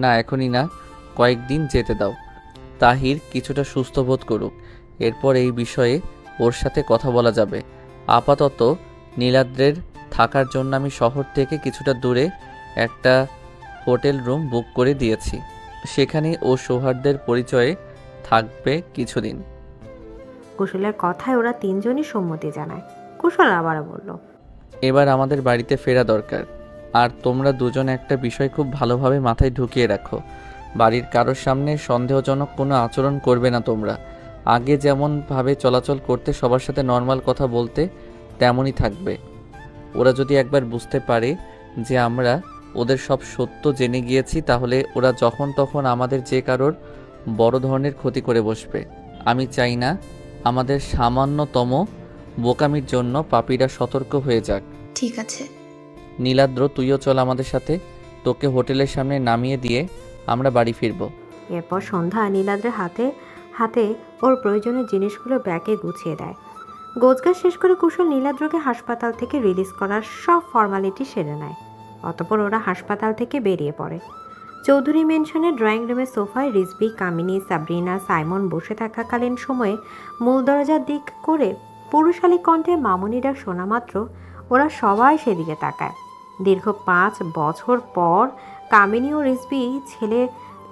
না এখনই না, কয়েকদিন যেতে দাও। তাহির কিছুটা সুস্থ বোধ করুক, এরপর এই বিষয়ে ওর সাথে কথা বলা যাবে। আপাতত নীলাদ্রের থাকার জন্য আমি শহর থেকে কিছুটা দূরে একটা হোটেল রুম বুক করে দিয়েছি। সেখানে ও সৌহার্দ্যের পরিচয়ে থাকবে কিছুদিন। কুশলের কথায় ওরা তিনজনই সম্মতি জানায়। কুশল আবারও বলল, এবার আমাদের বাড়িতে ফেরা দরকার। আর তোমরা দুজন একটা বিষয় খুব ভালোভাবে মাথায় ঢুকিয়ে রাখো, বাড়ির কারোর সামনে সন্দেহজনক কোনো আচরণ করবে না তোমরা। আগে যেমন ভাবে চলাচল করতে, সবার সাথে নর্মাল কথা বলতে, তেমনই থাকবে। ওরা যদি একবার বুঝতে পারে যে আমরা ওদের সব সত্য জেনে গিয়েছি, তাহলে ওরা যখন তখন আমাদের যে কারোর বড় ধরনের ক্ষতি করে বসবে। আমি চাই না আমাদের সামান্যতম বোকামির জন্য পাপীরা সতর্ক হয়ে যাক। ঠিক আছে। নীলাদ্র, তুইও চল আমাদের সাথে। তোকে হোটেলের সামনে নামিয়ে দিয়ে আমরা বাড়ি ফিরব। এরপর সন্ধ্যা নীলাদ্রের হাতে হাতে ওর প্রয়োজনীয় জিনিসগুলো ব্যাগে গুছিয়ে দেয়। গোছগাছ শেষ করে কুশল নীলাদ্রকে হাসপাতাল থেকে রিলিজ করার সব ফর্মালিটি সেরে নেয়। অতঃপর ওরা হাসপাতাল থেকে বেরিয়ে পড়ে। চৌধুরী মেনশনের ড্রয়িং রুমের সোফায় রিজভি, কামিনী, সাবরিনা, সাইমন বসে থাকাকালীন সময়ে মূল দরজার দিক করে পুরুষালী কণ্ঠে মামুনি ডাক শোনা মাত্র ওরা সবাই সেদিকে তাকায়। দীর্ঘ 5 বছর পর কামিনী ও রিজভি ছেলে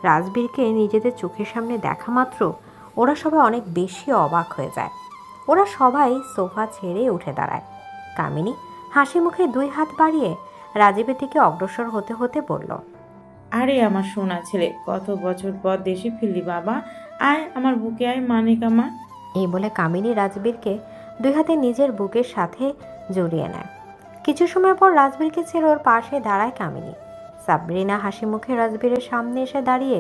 রাজবীরকে নিজেদের চোখের সামনে দেখা মাত্র ওরা সবাই অনেক বেশি অবাক হয়ে যায়। ওরা সবাই সোফা ছেড়ে উঠে দাঁড়ায়। কামিনী হাসি মুখে 2 হাত বাড়িয়ে রাজীবের দিকে অগ্রসর হতে হতে বলল, আরে আমার সোনা ছেলে, কত বছর পর দেশে ফিরলি বাবা। আয় আমার বুকে আয়, মানিক আমার। এই বলে কামিনী রাজবীরকে 2 হাতে নিজের বুকের সাথে জড়িয়ে নেয়। কিছু সময় পর রাজবীরকে ছেড়ে ওর পাশে দাঁড়ায় কামিনী। সাবরিনা হাসি মুখে রাজবীরের সামনে এসে দাঁড়িয়ে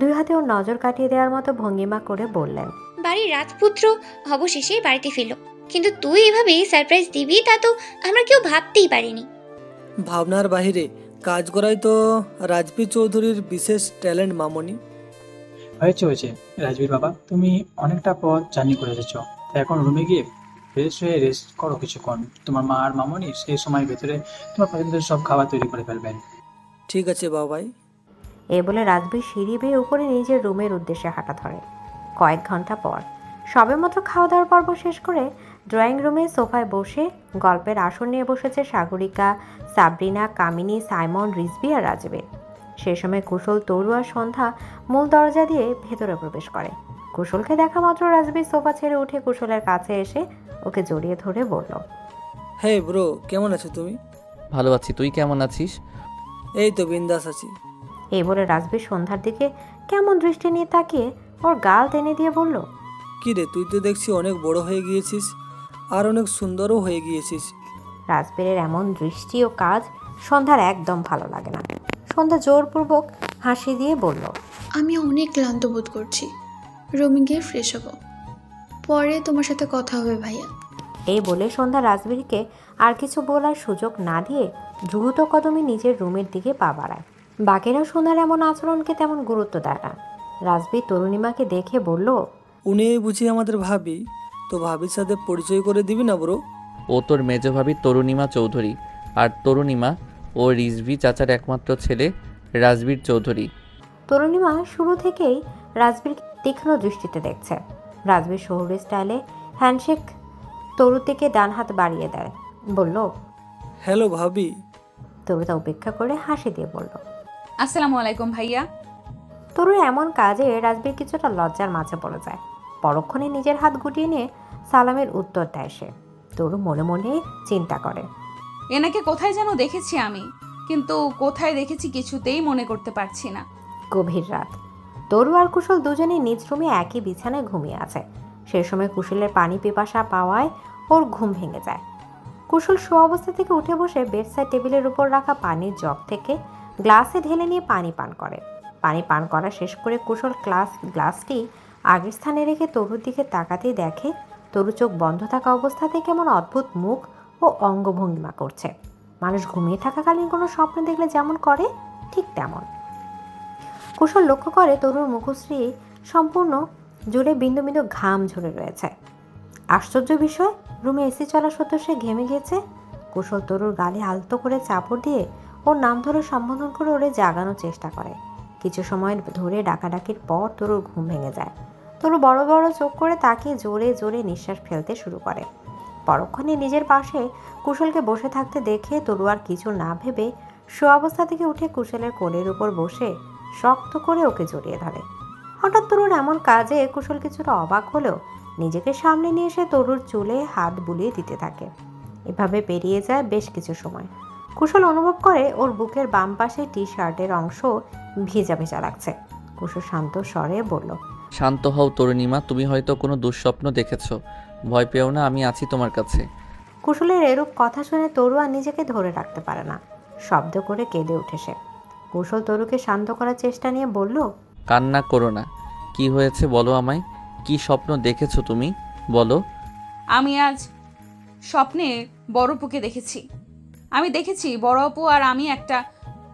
2 হাতে ওর নজর কাটিয়ে দেওয়ার মতো ভঙ্গিমা করে বললেন, বাড়ির রাজপুত্র অবশেষে বাড়িতে ফিরল, কিন্তু তুই এভাবে সারপ্রাইজ দিবি তা তো আমরা কেউ ভাবতেই পারিনি। ভাবনার বাহিরে কাজ করাই তো রাজবীর চৌধুরীর বিশেষ ট্যালেন্ট মামনি। হয়েছে রাজবীর বাবা, তুমি অনেকটা পথ জার্নি করে এসেছো, তো এখন রুমে গিয়ে ফ্রেশ হয়ে রেস্ট করো কিছুক্ষণ। তোমার মা আর মামনি সেই সময়ের ভেতরে তোমার পছন্দের সব খাবার তৈরি করে ফেলবেন। ঠিক আছে বাবাই। এই বলে রাজবীর সিঁড়ি বেয়ে উপরে নিজের রুমের উদ্দেশ্যে হাঁটা ধরে। কয়েক ঘন্টা পর সবেমাত্র খাওয়া দাওয়ার পর্ব শেষ করে ড্রয়িং রুমে সোফায় বসে গল্পের আসর নিয়ে বসেছে সাগরিকা, সাবরিনা, কামিনী, সাইমন, রিজভি আর রাজবীর। সে সময় কুশল, তরু আর সন্ধ্যা মূল দরজা দিয়ে ভেতরে প্রবেশ করে। কুশলকে দেখা মাত্র রাজবীর সোফা ছেড়ে উঠে কুশলের কাছে এসে ওকে জড়িয়ে ধরে বলল, হ্যাঁ ব্রো, কেমন আছো তুমি? ভালো আছি, তুই কেমন আছিস? এই তো বিন্দাস আছি। এই বলে রাজবীর সন্ধ্যার দিকে কেমন দৃষ্টি নিয়ে তাকিয়ে ওর গাল টেনে দিয়ে বলল, কি রে, তুই তো দেখছি অনেক বড় হয়ে গিয়েছিস, আর অনেক সুন্দরও হয়ে গিয়েছিস। রাজবীরের এমন দৃষ্টি ও কাজ সন্ধ্যার একদম ভালো লাগে না। সন্ধ্যা জোরপূর্বক হাসি দিয়ে বলল, আমি অনেক ক্লান্ত বোধ করছি, রুমে গিয়ে ফ্রেশ হব, পরে তোমার সাথে কথা হবে ভাইয়া। এই বলে সন্ধ্যা রাজবীরকে আর কিছু বলার সুযোগ না দিয়ে দ্রুত কদমে নিজের রুমের দিকে পা বাড়ায়। বাকিরা সন্ধ্যার এমন আচরণকে তেমন গুরুত্ব দেয় না। রাজবীর তরুণীমাকে দেখে বলল, উনি বুঝি আমাদের ভাবি, তো ভাবির সাথে পরিচয় করে দিবি না ব্রো? ও তোর মেজ ভাবি তরুণীমা চৌধুরী, আর তরুণীমা ও রিজভি চাচার একমাত্র ছেলে রাজবীর চৌধুরী। তরুণীমা শুরু থেকেই রাজবীর তীক্ষ্ণ দৃষ্টিতে দেখছে। রাজবীর শহুরে স্টাইলে হ্যান্ডশেক তরুর দিকে ডান হাত বাড়িয়ে দেয়, বলল, হ্যালো ভাবি। তরুতা উপেক্ষা করে হাসি দিয়ে বলল, আসসালামু আলাইকুম ভাইয়া। তরুর এমন কাজে রাজবীর কিছুটা লজ্জার মাঝে পড়ে যায়। পরক্ষণে নিজের হাত গুটিয়ে নিয়ে সালামের উত্তর দেয় সে। তরু মনে মনে চিন্তা করে, এনাকে কোথায় যেন দেখেছি আমি, কিন্তু কোথায় দেখেছি কিছুতেই মনে করতে পারছি না। গভীর রাত। তরু আর কুশল দুজনেই নিজ রুমে একই বিছানায় ঘুমিয়ে আছে। সে সময় কুশলের পানি পিপাসা পাওয়ায় ওর ঘুম ভেঙে যায়। কুশল শোয়া অবস্থা থেকে উঠে বসে বেডসাইড টেবিলের উপর রাখা পানির জগ থেকে গ্লাসে ঢেলে নিয়ে পানি পান করে। পানি পান করা শেষ করে কুশল গ্লাসটি আগের স্থানে রেখে তরুর দিকে তাকাতেই দেখে তরু চোখ বন্ধ থাকা অবস্থাতে কেমন অদ্ভুত মুখ ও অঙ্গভঙ্গিমা করছে। মানুষ ঘুমিয়ে থাকাকালীন কোনো স্বপ্ন দেখলে যেমন করে ঠিক তেমন। কুশল লক্ষ্য করে তরুর মুখশ্রী সম্পূর্ণ জুড়ে বিন্দু বিন্দু ঘাম ঝরে রয়েছে। আশ্চর্য বিষয়, রুমে এসি চলা সত্ত্বেও সে ঘেমে গেছে। কুশল তরুর গালে আলতো করে চাপড় দিয়ে ওর নাম ধরে সম্বোধন করে ওরে জাগানোর চেষ্টা করে, কিছু সময় ধরে ডাকাডাকির পর তরুর ঘুম ভেঙে যায়। তরু বড় বড় চোখ করে তাকিয়ে জোরে জোরে নিঃশ্বাস ফেলতে শুরু করে। পরক্ষণে নিজের পাশে কুশলকে বসে থাকতে দেখে তরু আর কিছু না ভেবে শোয়া অবস্থা থেকে উঠে কুশলের কোলের উপর বসে শক্ত করে ওকে জড়িয়ে ধরে। হঠাৎ তরুর এমন কাজে কুশল কিছুটা অবাক হলেও নিজেকে সামনে নিয়ে এসে তরুর চুলে হাত বুলিয়ে দিতে থাকে। এভাবে পেরিয়ে যায় বেশ কিছু সময়। কুশল অনুভব করে ওর বুকের বাম পাশে টি শার্টের অংশ ভেজা ভেজা লাগছে। কুশল শান্ত স্বরে বলল, শান্ত হও তরুণীমা, তুমি হয়তো কোনো দুঃস্বপ্ন দেখেছো। ভয় পেও না, আমি আছি তোমার কাছে। কুশলের এরূপ কথা শুনে তরু আর নিজেকে ধরে রাখতে পারে না, শব্দ করে কেঁদে উঠে সে। কুশল তরুকে শান্ত করার চেষ্টা নিয়ে বলল, কান্না করো না, কি হয়েছে বলো আমায়। কি স্বপ্ন দেখেছো তুমি, বলো। আমি আজ স্বপ্নে বড় অপুকে দেখেছি। আমি দেখেছি বড় অপু আর আমি একটা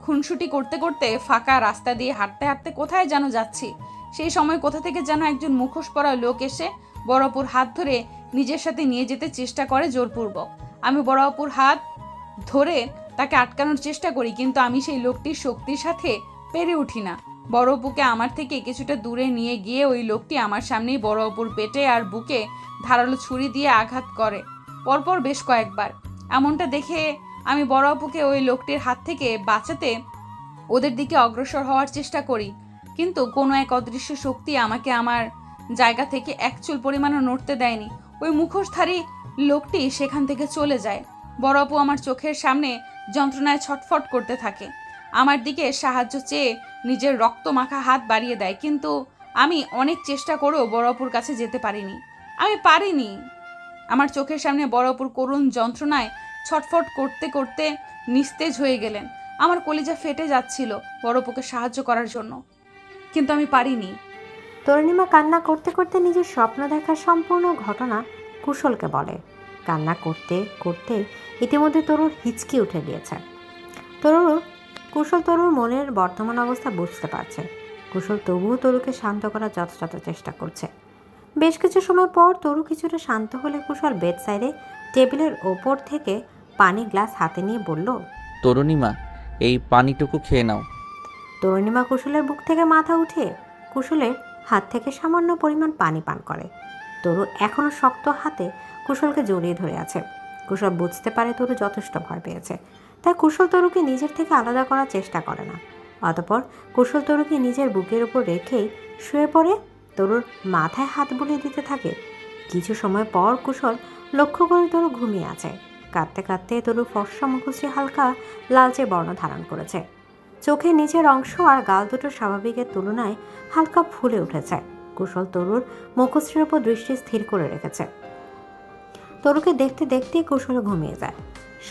খুনসুটি করতে করতে ফাঁকা রাস্তা দিয়ে হাঁটতে হাঁটতে কোথায় যেন যাচ্ছি। সেই সময় কোথা থেকে যেন একজন মুখোশ পরা লোক এসে বড় অপুর হাত ধরে নিজের সাথে নিয়ে যেতে চেষ্টা করে জোরপূর্বক। আমি বড় অপুর হাত ধরে তাকে আটকানোর চেষ্টা করি, কিন্তু আমি সেই লোকটির শক্তির সাথে পেরে উঠি না। বড় অপুকে আমার থেকে কিছুটা দূরে নিয়ে গিয়ে ওই লোকটি আমার সামনেই বড় অপুর পেটে আর বুকে ধারালো ছুরি দিয়ে আঘাত করে, পরপর বেশ কয়েকবার। এমনটা দেখে আমি বড় অপুকে ওই লোকটির হাত থেকে বাঁচাতে ওদের দিকে অগ্রসর হওয়ার চেষ্টা করি, কিন্তু কোনো এক অদৃশ্য শক্তি আমাকে আমার জায়গা থেকে এক চুল পরিমাণও নড়তে দেয়নি। ওই মুখোশধারী লোকটি সেখান থেকে চলে যায়। বড় অপু আমার চোখের সামনে যন্ত্রণায় ছটফট করতে থাকে। আমার দিকে সাহায্য চেয়ে নিজের রক্ত মাখা হাত বাড়িয়ে দেয়, কিন্তু আমি অনেক চেষ্টা করেও বড় অপুর কাছে যেতে পারিনি। আমি পারিনি। আমার চোখের সামনে বড় অপুর করুণ যন্ত্রণায় ছটফট করতে করতে নিস্তেজ হয়ে গেলেন। আমার কলিজা ফেটে যাচ্ছিল বড় অপুকে সাহায্য করার জন্য, কিন্তু আমি পারিনি। তরুণীমা কান্না করতে করতে নিজের স্বপ্ন দেখার সম্পূর্ণ ঘটনা কুশলকে বলে। কান্না করতে করতে ইতিমধ্যে তরুর হিচকি উঠে গিয়েছে। কুশল তরুর মনের বর্তমান অবস্থা বুঝতে পারছে। কুশল তবুও তরুকে শান্ত করার যথাযথ চেষ্টা করছে। বেশ কিছু সময় পর তরু কিছুটা শান্ত হলে কুশল বেড সাইডে টেবিলের ওপর থেকে পানি গ্লাস হাতে নিয়ে বলল, তরুণীমা, এই পানিটুকু খেয়ে নাও। তরুণীমা কুশলের বুক থেকে মাথা উঠে কুশলের হাত থেকে সামান্য পরিমাণ পানি পান করে। তরু এখনও শক্ত হাতে কুশলকে জড়িয়ে ধরে আছে। কুশল বুঝতে পারে তরু যথেষ্ট ভয় পেয়েছে, তাই কুশল তরুকে নিজের থেকে আলাদা করার চেষ্টা করে না। অতঃপর কুশল তরুকে নিজের বুকের উপর রেখেই শুয়ে পড়ে তরুর মাথায় হাত বুলিয়ে দিতে থাকে। কিছু সময় পর কুশল লক্ষ্য করে তরু ঘুমিয়ে আছে। কাঁদতে কাঁদতে তরু ফর্সা মুখশ্রী হালকা লালচে বর্ণ ধারণ করেছে। চোখের নিচের অংশ আর গাল দুটো স্বাভাবিকের তুলনায় হালকা ফুলে উঠেছে। কুশল তরুর মুখশ্রীর উপর দৃষ্টি স্থির করে রেখেছে। তরুকে দেখতে দেখতেই কুশল ঘুমিয়ে যায়।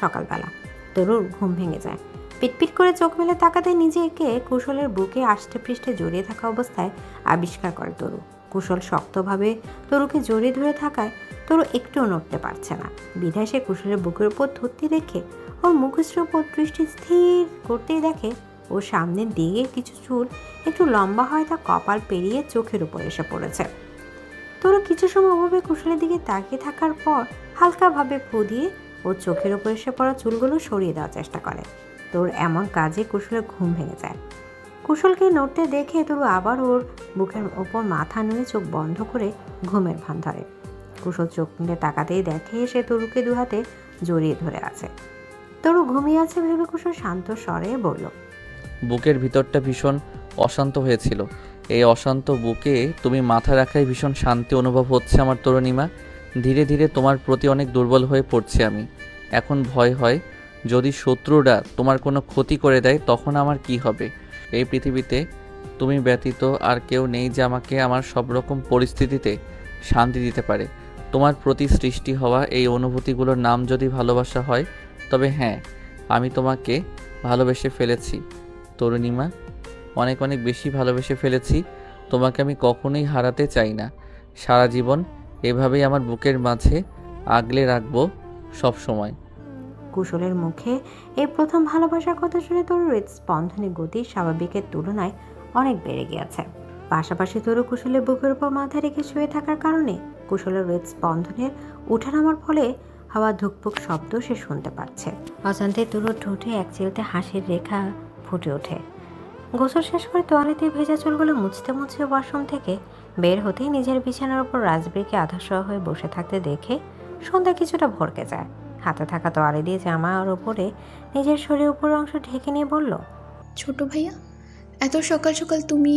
সকালবেলা তরুর ঘুম ভেঙে যায়। পিটপিট করে চোখ মেলে তাকাতে নিজেকে কুশলের বুকে আষ্টে পৃষ্ঠে জড়িয়ে থাকা অবস্থায় আবিষ্কার করে তরু। কুশল শক্তভাবে তরুকে জড়িয়ে ধরে থাকায় তরু একটুও নড়তে পারছে না। বিধায় সে কুশলের বুকের উপর ধরতে দেখে ওর মুখশ্রীর উপর দৃষ্টি স্থির করতেই দেখে ওর সামনের দিকে কিছু চুল একটু লম্বা হয় তা কপাল পেরিয়ে চোখের উপর এসে পড়েছে। তরু কিছু সময় ওভাবে কুশলের দিকে তাকিয়ে থাকার পর হালকাভাবে ফু দিয়ে ওর চোখের উপর এসে পড়া চুলগুলো সরিয়ে দেওয়ার চেষ্টা করে। তোর এমন কাজে কুশলের ঘুম ভেঙে যায়। কুশলকে নড়তে দেখে তরু আবার ওর বুকের ওপর মাথা নুয়ে চোখ বন্ধ করে ঘুমের ভান ধরে। কুশল চোখ মেলে তাকাতেই দেখে সে তরুকে দু হাতে জড়িয়ে ধরে আছে। তরু ঘুমিয়ে আছে ভেবে কুশল শান্ত স্বরে বলল, বুকের ভিতরটা ভীষণ অশান্ত হয়েছিল। এই অশান্ত বুকে তুমি মাথা রাখায় ভীষণ শান্তি অনুভব হচ্ছে আমার তরুণীমা। ধীরে ধীরে তোমার প্রতি অনেক দুর্বল হয়ে পড়ছি আমি। এখন ভয় হয় যদি শত্রুরা তোমার কোনো ক্ষতি করে দেয় তখন আমার কি হবে। এই পৃথিবীতে তুমি ব্যতীত আর কেউ নেই যে আমাকে আমার সব রকম পরিস্থিতিতে শান্তি দিতে পারে। তোমার প্রতি সৃষ্টি হওয়া এই অনুভূতিগুলোর নাম যদি ভালোবাসা হয়, তবে হ্যাঁ, আমি তোমাকে ভালোবেসে ফেলেছি তরুণীমা, অনেক অনেক বেশি ভালোবেসে ফেলেছি। তোমাকে আমি কখনোই হারাতে চাই না। সারা জীবন এভাবেই আমার বুকের মাঝে আগলে রাখবো সব সময়। কুশলের মুখে এই প্রথম ভালোবাসার কথা শুনে তরুর স্পন্দনের গতি স্বাভাবিকের তুলনায় অনেক বেড়ে গিয়েছে। পাশাপাশি তরু কুশলের বুকের উপর মাথা রেখে শুয়ে থাকার কারণে কুশলের স্পন্দনের উঠানামার ফলে হাওয়া ধুকপুক শব্দ সে শুনতে পাচ্ছে। অজান্তে তরুর ঠোঁটে এক চিলতে হাসির রেখা ফুটে ওঠে। গোসল শেষ করে তোয়ালে দিয়ে ভেজা চুলগুলো মুছতে মুছতে ওয়াশরুম থেকে বের হতেই নিজের বিছানার উপর রাজবীরকে আধাশোয়া হয়ে বসে থাকতে দেখে সন্ধ্যা কিছুটা ভরকে যায়। হাতে থাকা তোয়ালে দিয়ে জামার উপরে নিজের শরীরের উপর অংশ ঢেকে নিয়ে বলল, ছোট ভাইয়া, এত সকাল সকাল তুমি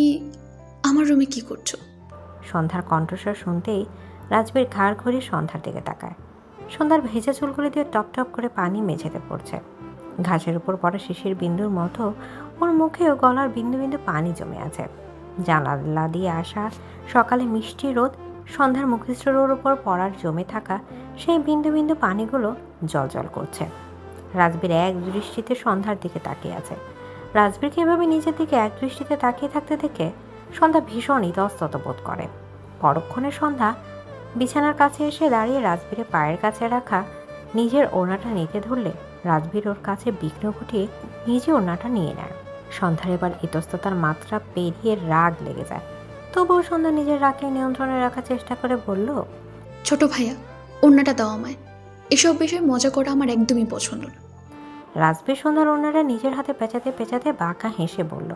আমার রুমে কি করছো? সন্ধ্যার কণ্ঠস্বর শুনতেই রাজবীর ঘাড় ঘুরিয়ে সন্ধ্যার দিকে তাকায়। সন্ধ্যার ভেজা চুলগুলো দিয়ে টপ টপ করে পানি মেঝেতে পড়ছে। ঘাসের উপর পড়া শিশির বিন্দুর মতো ওর মুখেও গলার বিন্দু বিন্দু পানি জমে আছে। জানালা দিয়ে আসা সকালে মিষ্টি রোদ সন্ধ্যার মুখশ্রীর উপর পড়ার জমে থাকা সেই বিন্দু বিন্দু পানিগুলো জলজল করছে। রাজবীর এক দৃষ্টিতে সন্ধ্যার দিকে তাকিয়ে আছে। রাজবীরকে এভাবে নিজের দিকে এক দৃষ্টিতে তাকিয়ে থাকতে দেখে সন্ধ্যা ভীষণ ইতস্তত বোধ করে। পরক্ষণে সন্ধ্যা বিছানার কাছে এসে দাঁড়িয়ে রাজবীরের পায়ের কাছে রাখা নিজের ওড়নাটা নিতে ধরলে রাজবীর ওর কাছে বিঘ্ন ঘটিয়ে নিজে ওড়নাটা নিয়ে নেয়। সন্ধ্যার এবার ইতস্ততার মাত্রা পেরিয়ে রাগ লেগে যায়। তবুও সন্ধ্যা নিজের রাগকে নিয়ন্ত্রণে রাখার চেষ্টা করে বলল, ছোট ভাইয়া, ওড়নাটা দাও আমায়। এসব বিষয়ে মজা করা আমার একদমই পছন্দ না। রাজবীর সন্ধ্যার ওড়নাটা নিজের হাতে পেঁচাতে পেঁচাতে বাঁকা হেসে বলল,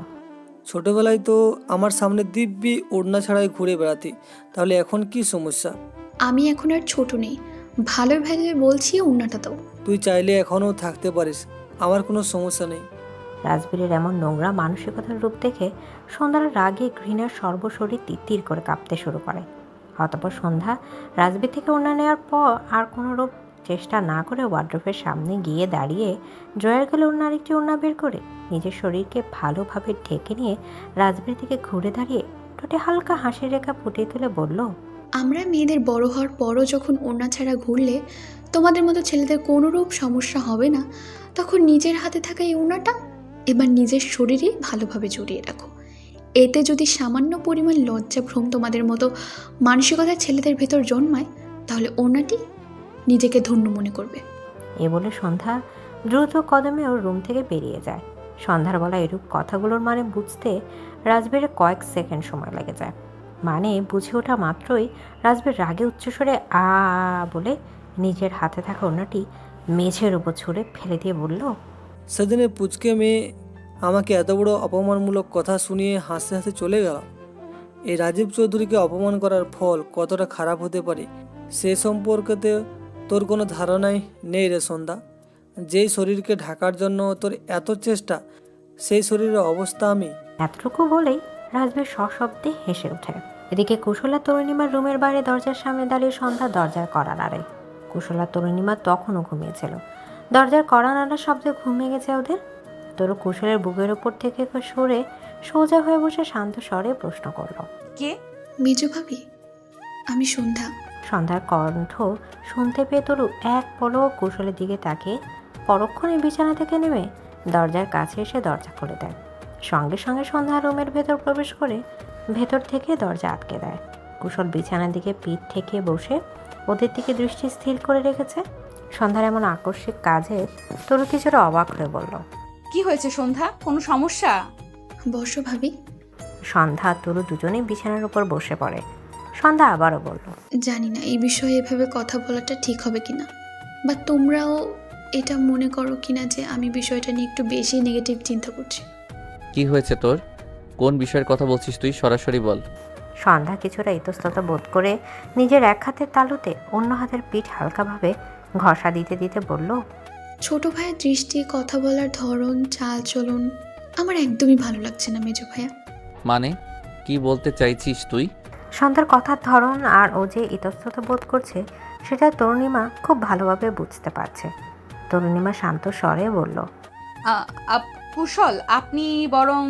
ছোটবেলায় তো আমার সামনে দিব্যি ওড়না ছাড়াই ঘুরে বেড়াতি, তাহলে এখন কি সমস্যা? আমি এখন আর ছোট নেই, ভালো ভালো বলছি, ওড়নাটা দাও। তুই চাইলে এখনও থাকতে পারিস, আমার কোনো সমস্যা নেই। রাজবীরের এমন নোংরা মানসিকতার রূপ দেখে সন্ধ্যার রাগে ঘৃণার সর্বশরীর তিত্তির করে কাঁপতে শুরু করে। অতঃপর সন্ধ্যা রাজবীর থেকে ওড়না নেওয়ার পর আর কোনো রূপ চেষ্টা না করে ওয়ার্ড্রোবের সামনে গিয়ে দাঁড়িয়ে ড্রয়ার গেলে অন্য আরেকটি ওড়না বের করে নিজের শরীরকে ভালোভাবে ঢেকে নিয়ে রাজবীর থেকে ঘুরে দাঁড়িয়ে ঠোঁটে হালকা হাসির রেখা ফুটিয়ে তুলে বলল, আমরা মেয়েদের বড় হওয়ার পরও যখন ওড়না ছাড়া ঘুরলে তোমাদের মতো ছেলেদের কোনোরূপ সমস্যা হবে না, তখন নিজের হাতে থাকা এই ওড়নাটা এবার নিজের শরীরেই ভালোভাবে জড়িয়ে রাখো। এতে যদি সামান্য পরিমাণ লজ্জা ভ্রম তোমাদের মতো মানসিকতার ছেলেদের ভেতর জন্মায়, তাহলে ওড়নাটি নিজেকে ধন্য মনে করবে। এ বলে সন্ধ্যা দ্রুত কদমে ওর রুম থেকে বেরিয়ে যায়। সন্ধ্যার বলা এরূপ কথাগুলোর মানে বুঝতে রাজবীরের কয়েক সেকেন্ড সময় লেগে যায়। মানে বুঝে ওঠা মাত্রই রাজবীর রাগে উচ্চস্বরে আ বলে নিজের হাতে থাকা ওড়নাটি মেঝের উপর ছুঁড়ে ফেলে দিয়ে বলল, সেদিনের পুচকে মেয়ে আমাকে এত বড় অপমানমূলক কথা শুনিয়ে হাসতে হাসতে চলে গেল। এই রাজীব চৌধুরীকে অপমান করার ফল কতটা খারাপ হতে পারে সে সম্পর্কেতে তোর কোনো ধারণাই নেই রে সন্ধ্যা। যেই শরীরকে ঢাকার জন্য তোর এত চেষ্টা, সেই শরীরের অবস্থা আমি। এতটুকু বলেই রাজবীর সশব্দে হেসে ওঠে। এদিকে কুশলা তরুণীমার রুমের বাইরে দরজার সামনে দাঁড়িয়ে সন্ধ্যা দরজার কড়া নাড়ে। কুশলা তরুণীমা তখনও ঘুমিয়েছিল। দরজার কড়া নাড়ার শব্দে ঘুমিয়ে গেছে ওদের। তরু কুশলের বুকের ওপর থেকে সরে সোজা হয়ে বসে শান্ত স্বরে প্রশ্ন করল, কে? মেজো ভাবি, আমি সন্ধ্যা। সন্ধ্যার কণ্ঠ শুনতে পেয়ে তরু এক পলক কুশলের দিকে তাকিয়ে পরক্ষণে বিছানা থেকে নেমে দরজার কাছে এসে দরজা খুলে দেয়। সঙ্গে সঙ্গে সন্ধ্যা রুমের ভেতর প্রবেশ করে ভেতর থেকে দরজা আটকে দেয়। কুশল বিছানার দিকে পিঠ থেকে বসে ওদের দিকে দৃষ্টি স্থির করে রেখেছে। সন্ধ্যার এমন আকস্মিক কাজে তরু কিছুটা অবাক হয়ে বলল, কি হয়েছে সন্ধ্যা? কোনো সমস্যা? বসো ভাবি। সন্ধ্যা তরু দুজনেই বিছানার উপর বসে পড়ে। সন্ধ্যা আবারও বলল, জানি না এই বিষয়ে এভাবে কথা বলাটা ঠিক হবে কিনা, বা তোমরাও এটা মনে করো কিনা যে আমি বিষয়টা নিয়ে একটু বেশি নেগেটিভ চিন্তা করছি। কি হয়েছে তোর? কোন বিষয়ের কথা বলছিস তুই? সরাসরি বল। সন্ধ্যা কিছুটা ইতস্তত বোধ করে নিজের এক হাতের তালুতে অন্য হাতের পিঠ হালকাভাবে ঘষা দিতে দিতে বলল, ছোট ভাইয়ের দৃষ্টি, কথা বলার ধরন, চাল চলন আমার একদমই ভালো লাগছে না মেজো ভাইয়া। মানে কি বলতে চাইছিস তুই? সন্ধ্যার কথার ধরন আর ও যে ইতস্তত বোধ করছে সেটা তরুণীমা খুব ভালোভাবে বুঝতে পারছে। তরুণীমা শান্ত স্বরে বলল, কুশল, আপনি বরং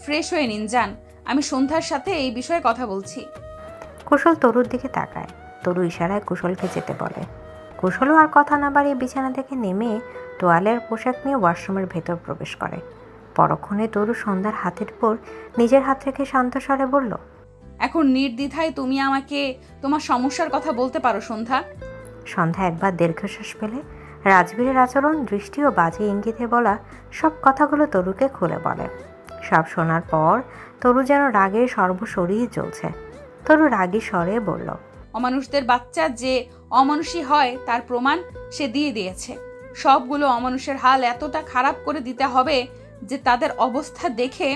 ফ্রেশ হয়ে নিন, যান। আমি সন্ধ্যার সাথে এই বিষয়ে কথা বলছি। কুশল তরুর দিকে তাকায়। তরু ইশারায় কুশলকে যেতে বলে। কুশলও আর কথা না বাড়িয়ে বিছানা থেকে নেমে তোয়ালের পোশাক নিয়ে ওয়াশরুমের ভেতর প্রবেশ করে। পরক্ষণে তরু সন্ধ্যার হাতের উপর নিজের হাত রেখে শান্ত স্বরে বলল, এখন নির্দ্বিধায় তুমি আমাকে তোমার সমস্যার কথা বলতে পারো সন্ধ্যা। সন্ধ্যা একবার দীর্ঘশ্বাস পেলে রাজবীরের আচরণ, দৃষ্টি ও বাজে ইঙ্গিতে বলা সব কথাগুলো তরুকে খুলে বলে। সব শোনার পর তরু যেন রাগে সর্বশরীর জ্বলছে। তরু রাগী স্বরে বলল, অমানুষদের বাচ্চা যে অমানুষী হয় তার প্রমাণ সে দিয়ে দিয়েছে। সবগুলো অমানুষের হাল এতটা খারাপ করে দিতে হবে যে তাদের অবস্থা দেখে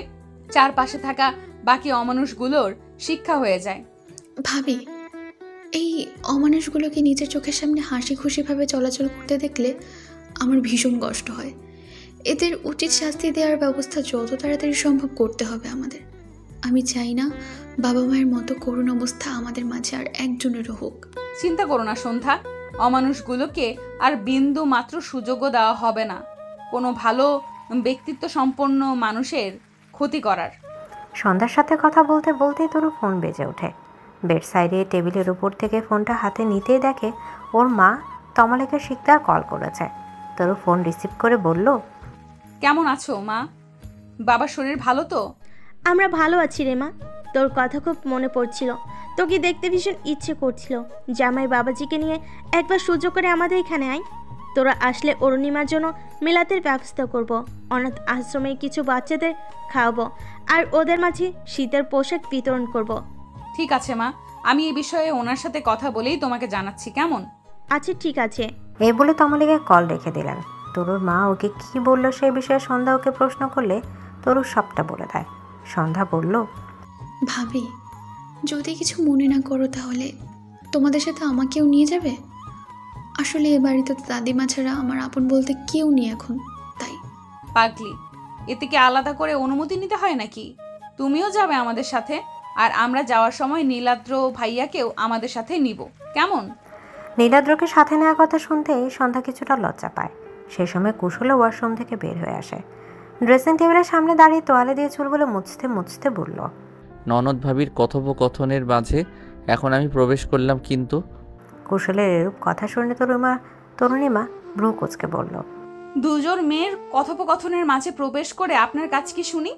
চারপাশে থাকা বাকি অমানুষগুলোর শিক্ষা হয়ে যায়। ভাবি, এই অমানুষগুলোকে নিজের চোখের সামনে হাসি খুশিভাবে চলাচল করতে দেখলে আমার ভীষণ কষ্ট হয়। এদের উচিত শাস্তি দেওয়ার ব্যবস্থা যত তাড়াতাড়ি সম্ভব করতে হবে আমাদের। আমি চাই না বাবা মায়ের মতো করুণ অবস্থা আমাদের মাঝে আর একজনেরও হোক। চিন্তা করো না সন্ধ্যা, অমানুষগুলোকে আর বিন্দু মাত্র সুযোগও দেওয়া হবে না কোনো ভালো ব্যক্তিত্ব সম্পন্ন মানুষের ক্ষতি করার। সন্ধ্যার সাথে কথা বলতে বলতেই তরু ফোন বেজে ওঠে। বেড সাইডে টেবিলের উপর থেকে ফোনটা হাতে নিতেই দেখে ওর মা তমালেখা শিকদার কল করেছে। তরু ফোন রিসিভ করে বলল, কেমন আছো মা? বাবার শরীর ভালো তো? আমরা ভালো আছি রে মা, তোর কথা খুব মনে পড়ছিল, তোকে দেখতে ভীষণ ইচ্ছে করছিল। জামাই বাবাজিকে নিয়ে একবার সুযোগ করে আমাদের এখানে আয়। তোরা আসলে অরুণিমার জন্য মিলাতের ব্যবস্থা করব, অনাথ আশ্রমে কিছু বাচ্চাদের খাওয়াবো, আর ওদের মাঝে শীতের পোশাক বিতরণ করব। ঠিক আছে মা, আমি এই বিষয়ে ওনার সাথে কথা বলেই তোমাকে জানাচ্ছি, কেমন? আচ্ছা ঠিক আছে। এই বলে তমালিকে কল রেখে দিলেন। তরুর মা ওকে কি বলল সেই বিষয়ে সন্ধ্যা ওকে প্রশ্ন করলে তরু সবটা বলে দেয়। সন্ধ্যা বলল, ভাবি, যদি কিছু মনে না করো তাহলে তোমাদের সাথে আমাকেও নিয়ে যাবে? আসলে এ বাড়িতে তো দাদিমা ছাড়া আমার আপন বলতে কেউ নেই এখন, তাই। পাগলি, এতে কি আলাদা করে অনুমতি নিতে হয় নাকি? তুমিও যাবে আমাদের সাথে, আর আমরা যাওয়ার সময় নীলাদ্র ভাইয়াকেও আমাদের সাথে নিব, কেমন? নীলাদ্রকে সাথে নেওয়ার কথা শুনতেই সন্ধ্যা কিছুটা লজ্জা পায়। সেই সময় কুশলে ওয়াশরুম থেকে বের হয়ে আসে। ড্রেসিং টেবিলের সামনে দাঁড়িয়ে তোয়ালে দিয়ে চুলগুলো মুছতে মুছতে বলল, ননদ ভাবির কথোপকথনের মাঝে এখন আমি প্রবেশ করলাম, কিন্তু কুশলের এরূপ কথা শুনে তরুণীমা ভ্রু কুঁচকে বলল, দুজন মেয়ের কথোপকথনের মাঝে প্রবেশ করে আপনার কাজ কি শুনি?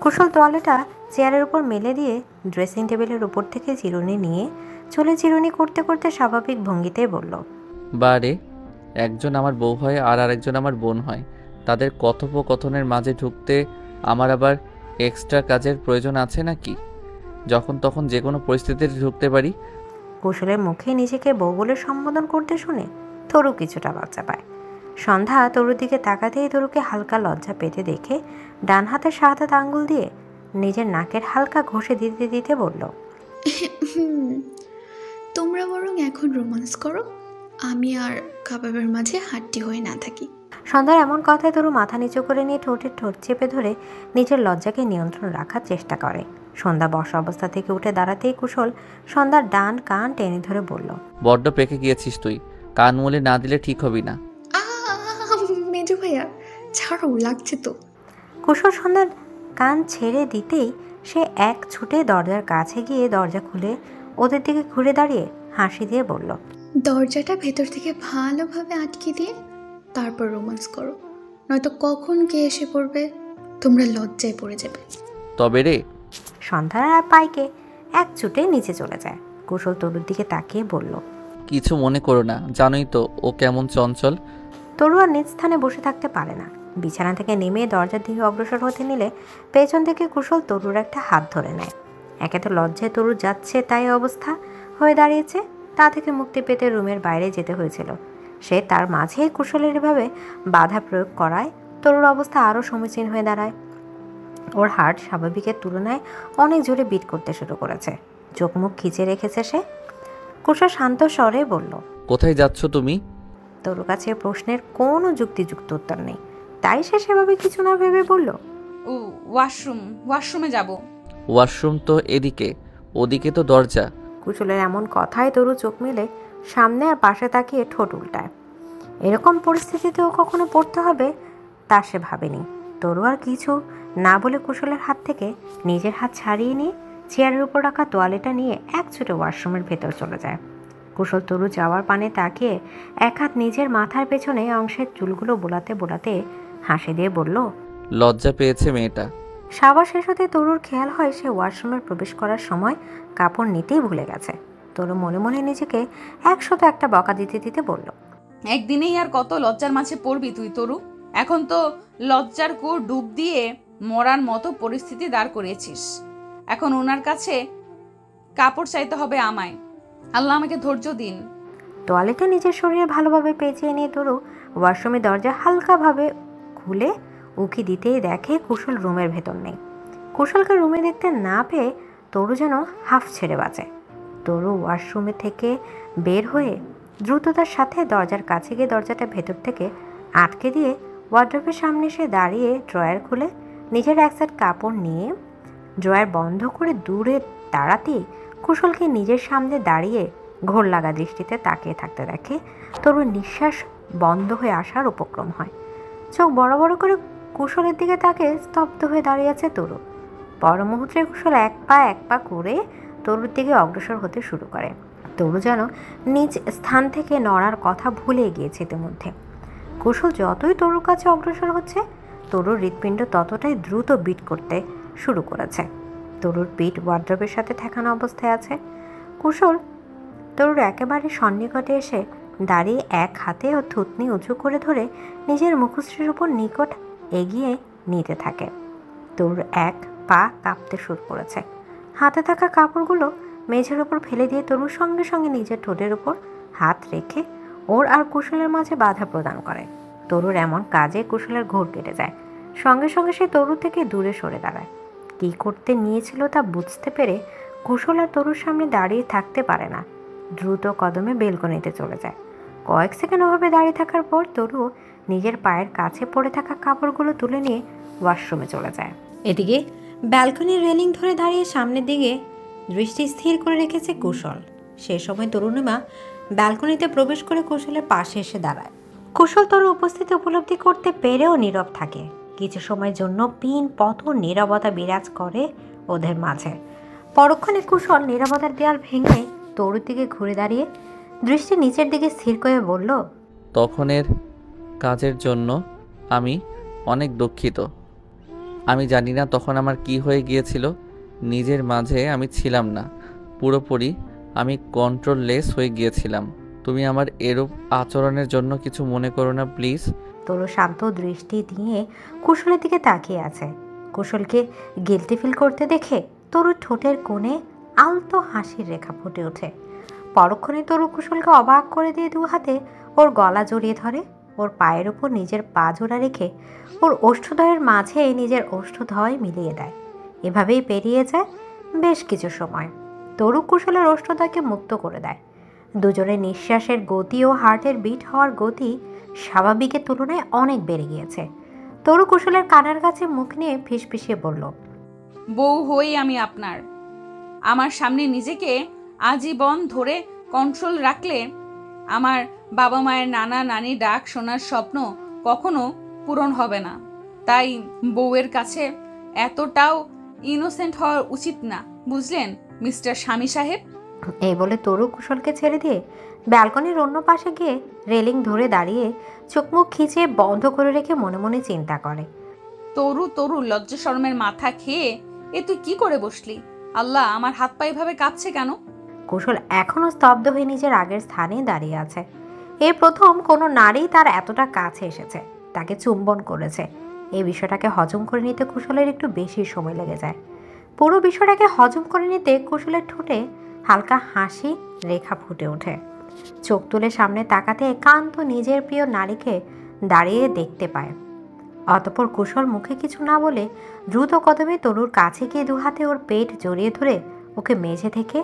কুশল তোয়ালেটা চেয়ারের উপর মেলে দিয়ে ড্রেসিং টেবিলের উপর থেকে চিরুনি নিয়ে চুলে চিরুনি করতে করতে স্বাভাবিক ভঙ্গিতেই বলল, বারে একজন আমার বউ হয় আর আরেকজন আমার বোন হয়, তাদের কথোপকথনের মাঝে ঢুকতে আমার আবার এক্সট্রা কাজের প্রয়োজন আছে নাকি? যখন তখন যে কোনো পরিস্থিতিতে ঢুকতে পারি। কুশলের মুখে নিজেকে বউ বলে সম্বোধন করতে শুনে তরু কিছুটা লজ্জা পায়। সন্ধ্যা তরুর দিকে তাকাতেই তরুকে হালকা লজ্জা পেতে দেখে ডান হাতের শাহাদাত আঙ্গুল দিয়ে নিজের নাকের হালকা ঘষে দিতে দিতে বলল, তোমরা বরং এখন রোমান্স করো, আমি আর কাবাবের মাঝে হাড্ডি হয়ে না থাকি। সন্ধ্যার এমন কথায় তরু মাথা নিচু করে নিয়ে ঠোঁটের ঠোঁট চেপে ধরে নিজের লজ্জাকে নিয়ন্ত্রণ রাখার চেষ্টা করে। সন্ধ্যা বসা অবস্থা থেকে উঠে দাঁড়াতেই কুশল সন্ধ্যার ডান কান টেনে ধরে বলল, বড্ড পেকে গিয়েছিস তুই, কান মুলে না দিলে ঠিক হবি না। মেজো ভাইয়া ছাড়ো, লাগছে তো। কুশল সন্ধ্যার কান ছেড়ে দিতেই সে এক ছুটে দরজার কাছে গিয়ে দরজা খুলে ওদের দিকে ঘুরে দাঁড়িয়ে হাসি দিয়ে বলল, দরজাটা ভেতর থেকে ভালোভাবে আটকে দিয়ে তারপর রোমান্স করো, নয়তো কখন কে এসে পড়বে তোমরা লজ্জায় পড়ে যাবে। তবে রে। সন্ধ্যার আর পাইকে এক ছুটে নিচে চলে যায়। কুশল তরুর দিকে তাকিয়ে বলল, কিছু মনে করো না, জানোই তো ও কেমন চঞ্চল। তরু আর নিজ স্থানে বসে থাকতে পারে না। বিছানা থেকে নেমে দরজার দিকে অগ্রসর হতে নিলে পেছন থেকে কুশল তরুর একটা হাত ধরে নেয়। একে তো লজ্জায় তরু যাচ্ছে তাই অবস্থা হয়ে দাঁড়িয়েছে, তা থেকে মুক্তি পেতে রুমের বাইরে যেতে হয়েছিল। সে তার মাঝেই কুশলের এভাবে বাধা প্রয়োগ করায় তরুর অবস্থা আরও সমীচীন হয়ে দাঁড়ায়। ওর হার্ট স্বাভাবিকের তুলনায় অনেক জোরে বিট করতে শুরু করেছে। চোখ মুখ খিচে রেখেছে সে। কুশল শান্ত স্বরে বলল, কোথায় যাচ্ছ তুমি? তরুর কাছে প্রশ্নের কোনো যুক্তিযুক্ত উত্তর নেই, তাই সে সেভাবে কিছু না ভেবে বলল, ওয়াশরুমে যাব। ওয়াশরুম তো এদিকে, ওদিকে তো দরজা। কুশলের এমন কথায় তরু চোখ মেলে সামনে আর পাশে তাকিয়ে ঠোঁট উল্টায়। এরকম পরিস্থিতিতেও কখনো পড়তে হবে তা সে ভাবেনি। তরু আর কিছু না বলে কুশলের হাত থেকে নিজের হাত ছাড়িয়ে নিয়ে চেয়ারের উপর রাখা তোয়ালেটা নিয়ে এক ছুটে ওয়াশরুমের ভেতর চলে যায়। কুশল তরু যাওয়ার পানে তাকিয়ে এক হাত নিজের মাথার পেছনে অংশের চুলগুলো বোলাতে বোলাতে হাসি দিয়ে বলল, লজ্জা পেয়েছে মেয়েটা। সাবার শেষ হতে তরুর খেয়াল হয় সে ওয়াশরুমে প্রবেশ করার সময় কাপড় নিতেই ভুলে গেছে। তরু মনে মনে নিজেকে 101টা বকা দিতে দিতে বলল, একদিনেই আর কত লজ্জার মাঝে পড়বি তুই তরু? এখন তো লজ্জার কুয়োর ডুব দিয়ে মরার মতো পরিস্থিতি দাঁড় করিয়েছিস। এখন ওনার কাছে কাপড় চাইতে হবে আমায়। আল্লাহ আমাকে ধৈর্য দিন। তোয়ালেটা নিজের শরীরে ভালোভাবে পেঁচিয়ে নিয়ে তরু ওয়াশরুমের দরজা হালকাভাবে খুলে উকি দিতেই দেখে কুশল রুমের ভেতর নেই। কুশলকে রুমে দেখতে না পেয়ে তরু যেন হাফ ছেড়ে বাঁচে। তরু ওয়াশরুমে থেকে বের হয়ে দ্রুততার সাথে দরজার কাছে গিয়ে দরজাটা ভেতর থেকে আটকে দিয়ে ওয়ার্ড্রোবের সামনে এসে দাঁড়িয়ে ড্রয়ার খুলে নিজের এক সেট কাপড় নিয়ে ড্রয়ার বন্ধ করে দূরে দাঁড়াতেই কুশলকে নিজের সামনে দাঁড়িয়ে ঘোর লাগা দৃষ্টিতে তাকিয়ে থাকতে দেখে তরুর নিঃশ্বাস বন্ধ হয়ে আসার উপক্রম হয়। চোখ বড় বড় করে কুশলের দিকে তাকে স্তব্ধ হয়ে দাঁড়িয়ে আছে তরু। পর মুহূর্তে কুশল এক পা করে তরুর দিকে অগ্রসর হতে শুরু করে। তরু যেন নিজ স্থান থেকে নড়ার কথা ভুলে গিয়েছে ইতিমধ্যে। কুশল যতই তরুর কাছে অগ্রসর হচ্ছে তরুর হৃৎপিণ্ড ততটাই দ্রুত বিট করতে শুরু করেছে। তরুর পিঠ ওয়ার্ড্রোবের সাথে ঠেকানো অবস্থায় আছে। কুশল তরুর একেবারে সন্নিকটে এসে দাঁড়িয়ে এক হাতে ও থুতনি উঁচু করে ধরে নিজের মুখশ্রীর উপর নিকট এগিয়ে নিতে থাকে। তরুর এক পা কাঁপতে শুরু করেছে। হাতে থাকা কাপড়গুলো মেঝের উপর ফেলে দিয়ে তরুর সঙ্গে সঙ্গে নিজের ঠোঁটের উপর হাত রেখে ওর আর কুশলের মাঝে বাধা প্রদান করে। তরুর এমন কাজে কুশলের ঘোর কেটে যায়। সঙ্গে সঙ্গে সে তরু থেকে দূরে সরে দাঁড়ায়। কী করতে নিয়েছিল তা বুঝতে পেরে কুশল আর তরুর সামনে দাঁড়িয়ে থাকতে পারে না, দ্রুত কদমে বেলকনিতে চলে যায়। কয়েক সেকেন্ড ওভাবে দাঁড়িয়ে থাকার পর তরু নিজের পায়ের কাছে পড়ে থাকা কাপড়গুলো তুলে নিয়ে ওয়াশরুমে চলে যায়। এদিকে ব্যালকনির রেলিং ধরে দাঁড়িয়ে সামনের দিকে দৃষ্টি স্থির করে রেখেছে কুশল। সে সময় তরুণীমা ব্যালকনিতে প্রবেশ করে কুশলের পাশে এসে দাঁড়ায়। কুশল তরু উপস্থিতি উপলব্ধি করতে পেরেও নীরব থাকে। কিছু সময়ের জন্য পিন পতন নীরবতা বিরাজ করে ওদের মাঝে। পরক্ষণে কুশল নীরবতার দেয়াল ভেঙে তরুর দিকে ঘুরে দাঁড়িয়ে দৃষ্টি নিচের দিকে স্থির করে বলল, তখনের কাজের জন্য আমি অনেক দুঃখিত। আমি জানি না তখন আমার কি হয়ে গিয়েছিল। নিজের মাঝে আমি ছিলাম না, পুরোপুরি আমি কন্ট্রোললেস হয়ে গিয়েছিলাম। তুমি আমার এরূপ আচরণের জন্য কিছু মনে করো না প্লিজ। তরু শান্ত দৃষ্টি দিয়ে কুশলের দিকে তাকিয়ে আছে। কুশলকে গিল্টি ফিল করতে দেখে তরুর ঠোঁটের কোণে আলতো হাসির রেখা ফুটে ওঠে। পরক্ষণে তরু কুশলকে অবাক করে দিয়ে দু হাতে ওর গলা জড়িয়ে ধরে, ওর পায়ের উপর নিজের পা জোড়া রেখে ওর ওষ্ঠদ্বয়ের মাঝে নিজের ওষ্ঠদ্বয় মিলিয়ে দেয়। এভাবেই পেরিয়ে যায় বেশ কিছু সময়। তরু কুশলের ওষ্ঠদ্বয়কে মুক্ত করে দেয়। দুজনের নিঃশ্বাসের গতি ও হার্টের বিট হওয়ার গতি স্বাভাবিকের তুলনায় অনেক বেড়ে গিয়েছে। তরু কুশলের কানের কাছে মুখ নিয়ে ফিসফিসিয়ে বলল, বউ হই আমি আপনার। আমার সামনে নিজেকে আজীবন ধরে কন্ট্রোল রাখলে আমার বাবা মায়ের নানা নানি ডাক শোনার স্বপ্ন কখনো পূরণ হবে না। তাই বউয়ের কাছে এতটাও ইনোসেন্ট হওয়া উচিত না, বুঝলেন মিস্টার স্বামী সাহেব? এই বলে তরু কুশলকে ছেড়ে দিয়ে ব্যালকনির অন্য পাশে গিয়ে রেলিং ধরে দাঁড়িয়ে চোখ মুখ খিঁচে বন্ধ করে রেখে মনে মনে চিন্তা করে। তরু লজ্জা শরমের মাথা খেয়ে এ তুই কি করে বসলি? আল্লাহ, আমার হাত পা এভাবে কাঁপছে কেন? কুশল এখনো স্তব্ধ হয়ে নিজের আগের স্থানে দাঁড়িয়ে আছে। এই প্রথম কোনো নারী তার এতটা কাছে এসেছে, তাকে চুম্বন করেছে। এই বিষয়টাকে হজম করে নিতে কুশলের একটু বেশি সময় লেগে যায়। পুরো বিষয়টাকে হজম করে নিতে কুশলের ঠোঁটে হালকা হাসি রেখা ফুটে ওঠে। চোখ তুলে সামনে তাকাতে একান্ত নিজের প্রিয় নারীকে দাঁড়িয়ে দেখতে পায়। অতঃপর কুশল মুখে কিছু না বলে দ্রুত কদমে তরুর কাছে গিয়ে দু হাতে ওর পেট জড়িয়ে ধরে ওকে মেঝে থেকে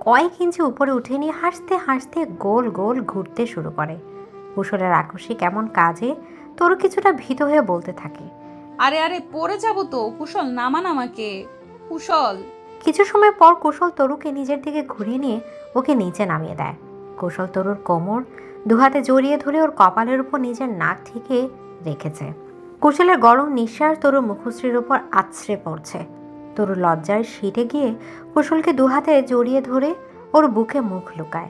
কয়েক ইঞ্চি উপরে উঠে নিয়ে হাসতে হাসতে গোল গোল ঘুরতে শুরু করে। কুশলের আকস্মিক এমন কাজে তরু কিছুটা ভীত হয়ে বলতে থাকে, আরে আরে পড়ে যাব তো, কুশল নামান আমাকে, কুশল। কিছু সময় পর কুশল তরুকে নিজের দিকে ঘুরিয়ে নিয়ে ওকে নিচে নামিয়ে দেয়। কুশল তরুর কোমর দুহাতে জড়িয়ে ধরে ওর কপালের উপর নিজের নাক থেকে রেখেছে। কুশলের গরম নিঃশ্বাস তরুর মুখশ্রীর উপর আছড়ে পড়ছে। তরু লজ্জায় সিটে গিয়ে কুশলকে দুহাতে জড়িয়ে ধরে ওর বুকে মুখ লুকায়।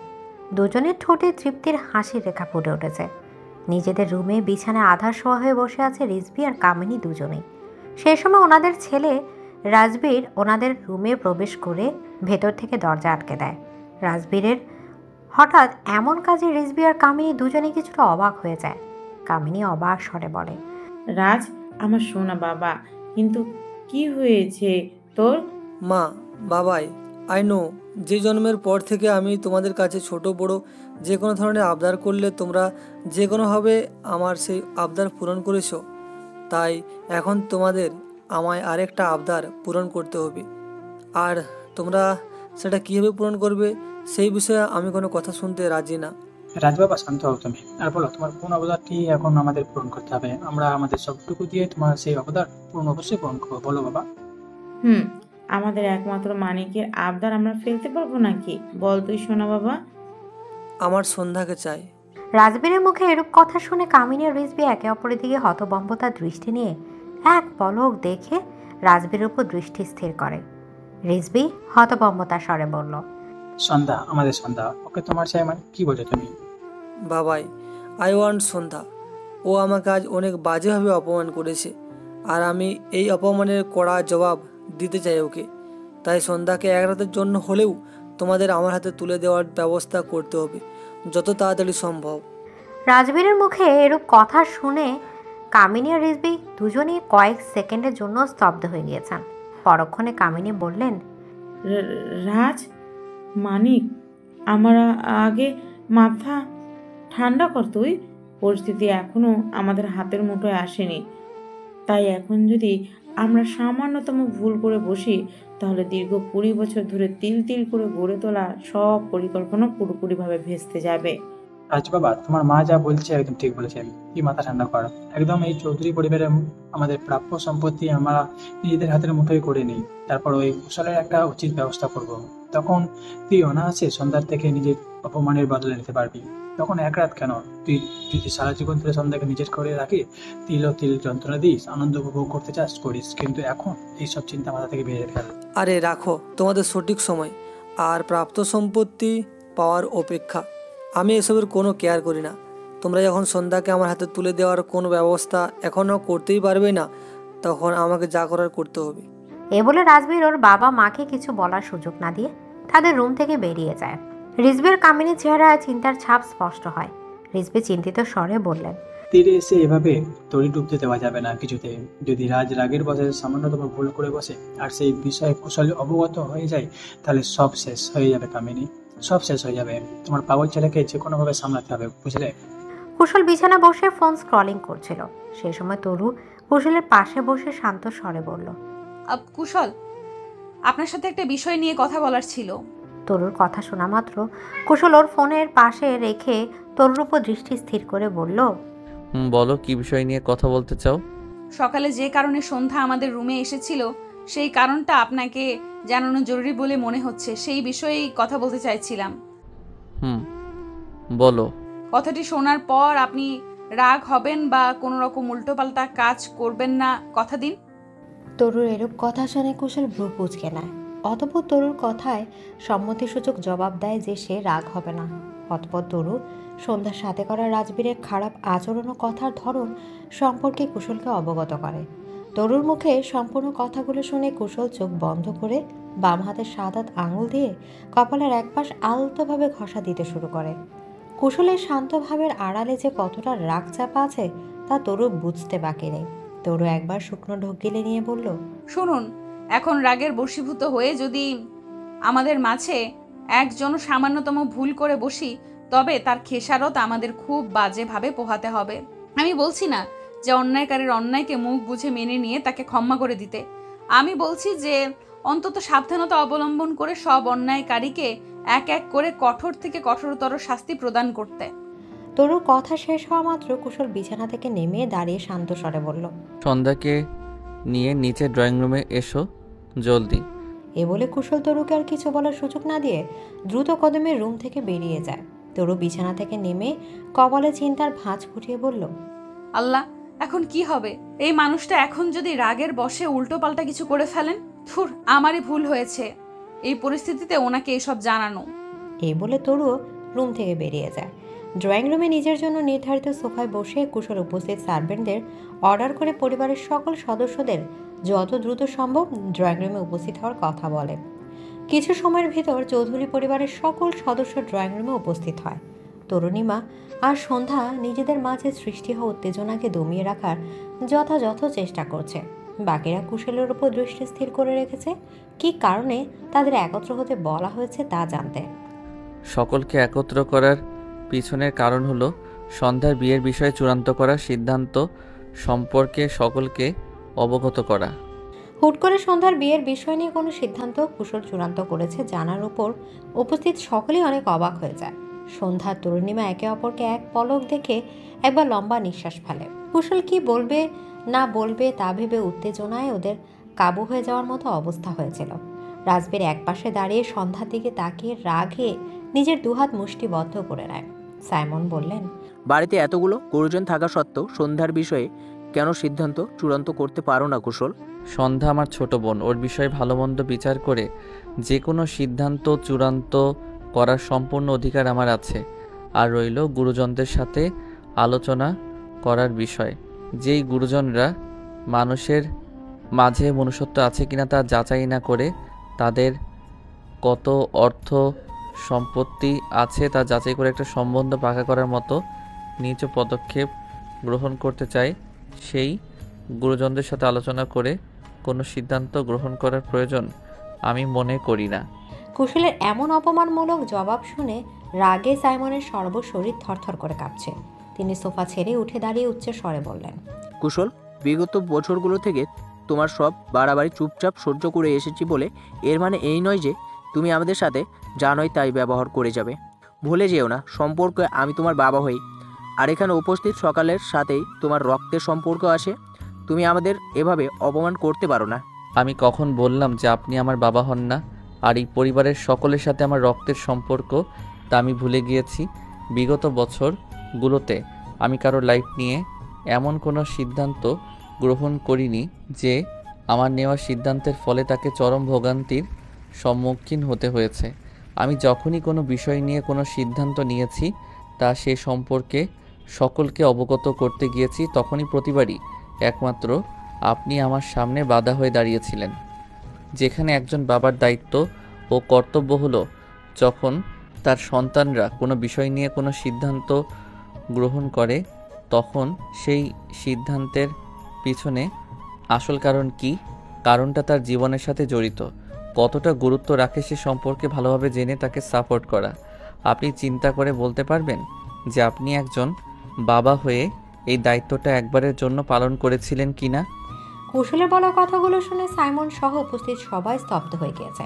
দুজনের ঠোঁটে তৃপ্তির হাসির রেখা ফুটে উঠেছে। নিজেদের রুমে বিছানায় আধা শোয়া হয়ে বসে আছে রিজভি আর কামিনী দুজনেই। সেই সময় ওনাদের ছেলে রাজবীর ওনাদের রুমে প্রবেশ করে ভেতর থেকে দরজা আটকে দেয়। রাজবীরের হঠাৎ এমন কাজে রিজভি আর কামিনী দুজনেই কিছুটা অবাক হয়ে যায়। কামিনী অবাক স্বরে বলে, রাজ, আমার সোনা বাবা, কিন্তু কি হয়েছে তোর? মা, বাবাই, আই নো যে জন্মের পর থেকে আমি তোমাদের কাছে ছোট বড় যে কোনো ধরনের আবদার করলে তোমরা যে কোনোভাবে আমার সেই আবদার পূরণ করেছো। তাই এখন তোমাদের আমায় আরেকটা আবদার পূরণ করতে হবে। আর তোমরা সেটা কীভাবে পূরণ করবে সেই বিষয়ে আমি কোনো কথা শুনতে রাজি না। রাজবাবা শান্ত হও তুমি, আর বলো তোমার কোন অবদারটি এখন আমাদের পূরণ করতে হবে। আমরা আমাদের সবটুকু দিয়ে তোমার সেই অবদার পূরণ অবশ্যই পূরণ করবো। বলো বাবা। আমাদের একমাত্র মানিকের আবদার আমরা ফেলতে পারবো নাকি? বল তুই শোনা বাবা। আমার সন্ধ্যাকে চাই। রাজবীরের মুখে এরূপ কথা শুনে কামিনী আর রিজভী একে অপরের দিকে হতভম্বতার দৃষ্টি নিয়ে এক পলক দেখে রাজবীরের উপর দৃষ্টি স্থির করে। রিজভী হতভম্বতার স্বরে বলল, সন্ধ্যা, আমাদের সন্ধ্যা, ওকে তোমার চাই মানে কি বলছো তুমি? বাবাই, আই ওয়ান্ট সন্ধ্যা। ও আমাকে আজ অনেক বাজেভাবে অপমান করেছে, আর আমি এই অপমানের কড়া জবাব দিতে চাই ওকে। তাই সন্ধ্যাকে এক রাতের জন্য হলেও তোমাদের আমার হাতে তুলে দেওয়ার ব্যবস্থা করতে হবে, যত তাড়াতাড়ি সম্ভব। রাজবীরের মুখে এরূপ কথা শুনে কামিনী আর রিজভী দুজনেই কয়েক সেকেন্ডের জন্য স্তব্ধ হয়ে গিয়েছেন। পরক্ষণে কামিনী বললেন, রাজ, মানিক, আমার আগে মাথা ঠান্ডা কর তুই। পরিস্থিতি এখনো আমাদের হাতের মুঠোয় আসেনি, তাই এখন যদি আমরা সামান্যতম ভুল করে বসি তাহলে দীর্ঘ 20 বছর ধরে তিল তিল করে গড়ে তোলা সব পরিকল্পনা পুরোপুরিভাবে ভেস্তে যাবে। রাজবাবা, তোমার মা যা বলছে একদম ঠিক বলেছেন। কি মাথা ঠান্ডা কর, একদম এই চৌধুরী পরিবারের আমাদের প্রাপ্য সম্পত্তি আমরা নিজেদের হাতের মুঠোয় করে নিই, তারপর ওই কুশলের একটা উচিত ব্যবস্থা করব। তখন তুই অনায়াসে সন্ধ্যার থেকে নিজের অপমানের বদলে নিতে পারবি। তখন এক রাত কেন, তুই যদি সারা জীবন ধরে সন্ধ্যাকে নিজের করে রাখি, তিল ও তিল যন্ত্রণা দিস, আনন্দ উপভোগ করতে চাস করিস, কিন্তু এখন এইসব চিন্তা মাথা থেকে বেরিয়ে ফেল। আরে রাখো তোমাদের সঠিক সময় আর প্রাপ্ত সম্পত্তি পাওয়ার অপেক্ষা। আমি এসবের কোনো কেয়ার করি না। তোমরা যখন সন্ধ্যাকে আমার হাতে তুলে দেওয়ার কোনো ব্যবস্থা এখনও করতেই পারবে না, তখন আমাকে যা করার করতে হবে। এ বলে রাজবীর ওর বাবা মাকে কিছু বলার সুযোগ না দিয়ে তাদের রুম থেকে বেরিয়ে যায়। রিজভীর কামিনীর চেহারায় চিন্তার ছাপ স্পষ্ট হয়। রিজভী চিন্তিত স্বরে বললেন, তীরে এসে এভাবে তড়ি ডুবতে দেওয়া যাবে না কিছুতে। যদি রাজ রাগের বসে সামান্যতম ভুল করে বসে আর সেই বিষয়ে কুশলে অবগত হয়ে যায়, তাহলে সব শেষ হয়ে যাবে কামিনী, সব শেষ হয়ে যাবে। তোমার পাগল ছেলেকে যে কোনোভাবে সামলাতে হবে, বুঝলে? কুশল বিছানা বসে ফোন স্ক্রলিং করছিল। সেই সময় তরু কুশলের পাশে বসে শান্ত স্বরে বলল, কুশল, আপনার সাথে একটা বিষয় নিয়ে কথা বলার ছিল। তরুর কথা শোনা মাত্র কুশল ওর ফোনের পাশে রেখে তরুর উপর দৃষ্টি স্থির করে বলল, বলো, কি বিষয় নিয়ে কথা বলতে চাও? সকালে যে কারণে সন্ধ্যা আমাদের রুমে এসেছিল সেই কারণটা আপনাকে জানানো জরুরি বলে মনে হচ্ছে, সেই বিষয়েই কথা বলতে চাইছিলাম। বলো। কথাটি শোনার পর আপনি রাগ হবেন বা কোনো রকম উল্টোপাল্টা কাজ করবেন না, কথা দিন। তরুর এরূপ কথা শুনে কুশল ভ্রু কুঁচকে নেয়। অতঃপর তরুর কথায় সম্মতিসূচক জবাব দেয় যে সে রাগ হবে না। অতঃপর তরু সন্ধ্যার সাথে করা রাজবীরের খারাপ আচরণ ও কথার ধরন সম্পর্কে কুশলকে অবগত করে। তরুর মুখে সম্পূর্ণ কথাগুলো শুনে কুশল চোখ বন্ধ করে বাম হাতের 7 আঙুল দিয়ে কপালের একপাশ আলতোভাবে ঘষা দিতে শুরু করে। কুশলের শান্ত ভাবের আড়ালে যে কতটা রাগ চাপা আছে তা তরু বুঝতে বাকি নেই। তরু একবার শুকনো ঢোক গিলে নিয়ে বলল, শুনুন, এখন রাগের বশীভূত হয়ে যদি আমাদের মাঝে একজন সামান্যতম ভুল করে বসি, তবে তার খেসারত আমাদের খুব বাজেভাবে পোহাতে হবে। আমি বলছি না যে অন্যায়কারীর অন্যায়কে মুখ বুঝে মেনে নিয়ে তাকে ক্ষমা করে দিতে, আমি বলছি যে অন্তত সাবধানতা অবলম্বন করে সব অন্যায়কারীকে এক এক করে কঠোর থেকে কঠোরতর শাস্তি প্রদান করতে। তরুর কথা শেষ হওয়া মাত্র কুশল বিছানা থেকে নেমে দাঁড়িয়ে শান্ত স্বরে বলল, সন্ধ্যাকে নিয়ে নিচে ড্রয়িং রুমে এসো জলদি। এ বলে কুশল তরুকে আর কিছু বলার সুযোগ না দিয়ে দ্রুত কদমে রুম থেকে বেরিয়ে যায়। তরু বিছানা থেকে নেমে কপালে চিন্তার ভাঁজ ফুটিয়ে বলল, আল্লাহ, এখন কি হবে? এই মানুষটা এখন যদি রাগের বশে উল্টো পাল্টা কিছু করে ফেলেন, থুর, আমারই ভুল হয়েছে এই পরিস্থিতিতে ওনাকে এসব জানানো। এই বলে তরু রুম থেকে বেরিয়ে যায়। ড্রয়িং রুমে নিজের জন্য নির্ধারিত সোফায় বসে কুশল উপস্থিত সার্ভেন্টদের অর্ডার করে পরিবারের সকল সদস্যদের যত দ্রুত সম্ভব ড্রয়িং রুমে উপস্থিত হওয়ার কথা বলে। কিছু সময়ের ভিতর চৌধুরী পরিবারের সকল সদস্য ড্রয়িং রুমে উপস্থিত হয়। তরুণীমা আর সন্ধ্যা নিজেদের মাঝে সৃষ্টি হওয়া উত্তেজনাকে দমিয়ে রাখার যথাযথ চেষ্টা করছে। বাকিরা কুশলের উপর দৃষ্টি স্থির করে রেখেছে। কি কারণে তাদের একত্র হতে বলা হয়েছে তা জানতে। সকলকে একত্র করার পিছনের কারণ হলো সন্ধ্যার বিয়ের বিষয়ে চূড়ান্ত করার সিদ্ধান্ত সম্পর্কে সকলকে অবগত করা। হুট করে সন্ধ্যার বিয়ের বিষয় নিয়ে কোনো সিদ্ধান্ত কুশল চূড়ান্ত করেছে জানার উপর উপস্থিত সকলেই অনেক অবাক হয়ে যায়। সন্ধ্যা তরুণিমা একে অপরকে এক পলক দেখে একবার লম্বা নিঃশ্বাস ফেলে। কুশল কি বলবে না বলবে তা ভেবে উত্তেজনায় ওদের কাবু হয়ে যাওয়ার মতো অবস্থা হয়েছিল। রাজবীর একপাশে দাঁড়িয়ে সন্ধ্যার দিকে তাকিয়ে রাগে নিজের দুহাত মুষ্টিবদ্ধ করে নেয়। সাইমন বললেন, বাড়িতে এতগুলো গুরুজন থাকা সত্ত্বেও সন্ধ্যার বিষয়ে কেন সিদ্ধান্ত চূড়ান্ত করতে পারো না কুশল? সন্ধ্যা আমার ছোট বোন, ওর বিষয়ে ভালো মন্দ বিচার করে যে কোনো সিদ্ধান্ত চূড়ান্ত করার সম্পূর্ণ অধিকার আমার আছে। আর রইল গুরুজনদের সাথে আলোচনা করার বিষয়। যেই গুরুজনরা মানুষের মাঝে মনুষ্যত্ব আছে কিনা তা যাচাই না করে তাদের কত অর্থ সম্পত্তি আছে তা যাচাই করে একটা সম্বন্ধ পাকা করার মতো নিচু পদক্ষেপ গ্রহণ করতে চাই, সেই গুরুজনদের সাথে আলোচনা করে কোনো সিদ্ধান্ত গ্রহণ করার প্রয়োজন আমি মনে করি না। কুশলের এমন অপমানমূলক জবাব শুনে রাগে সাইমনের সর্বশরীর থরথর করে কাঁপছে। তিনি সোফা ছেড়ে উঠে দাঁড়িয়ে উচ্চ স্বরে বললেন, কুশল, বিগত বছরগুলো থেকে তোমার সব বাড়াবাড়ি চুপচাপ সহ্য করে এসেছি বলে এর মানে এই নয় যে তুমি আমাদের সাথে যা নয় তাই ব্যবহার করে যাবে। ভুলে যেও না, সম্পর্কে আমি তোমার বাবা হই, আর এখানে উপস্থিত সকালের সাথেই তোমার রক্তের সম্পর্ক আসে। তুমি আমাদের এভাবে অপমান করতে পারো না। আমি কখন বললাম যে আপনি আমার বাবা হন না? আর এই পরিবারের সকলের সাথে আমার রক্তের সম্পর্ক তা আমি ভুলে গিয়েছি। বিগত বছরগুলোতে আমি কারো লাইফ নিয়ে এমন কোনো সিদ্ধান্ত গ্রহণ করিনি যে আমার নেওয়া সিদ্ধান্তের ফলে তাকে চরম ভোগান্তির সম্মুখীন হতে হয়েছে। আমি যখনই কোনো বিষয় নিয়ে কোনো সিদ্ধান্ত নিয়েছি তা সে সম্পর্কে সকলকে অবগত করতে গিয়েছি, তখনই প্রতিবারই একমাত্র আপনি আমার সামনে বাধা হয়ে দাঁড়িয়েছিলেন। যেখানে একজন বাবার দায়িত্ব ও কর্তব্য হলো যখন তার সন্তানরা কোনো বিষয় নিয়ে কোনো সিদ্ধান্ত গ্রহণ করে তখন সেই সিদ্ধান্তের পিছনে আসল কারণ কি, কারণটা তার জীবনের সাথে জড়িত, কতটা গুরুত্ব রাখে সে সম্পর্কে ভালোভাবে জেনে তাকে সাপোর্ট করা। আপনি চিন্তা করে বলতে পারবেন যে আপনি একজন বাবা হয়ে এই দায়িত্বটা একবারের জন্য পালন করেছিলেন কি না? কুশলের বলা কথাগুলো শুনে সাইমন সহ উপস্থিত সবাই স্তব্ধ হয়ে গিয়েছে।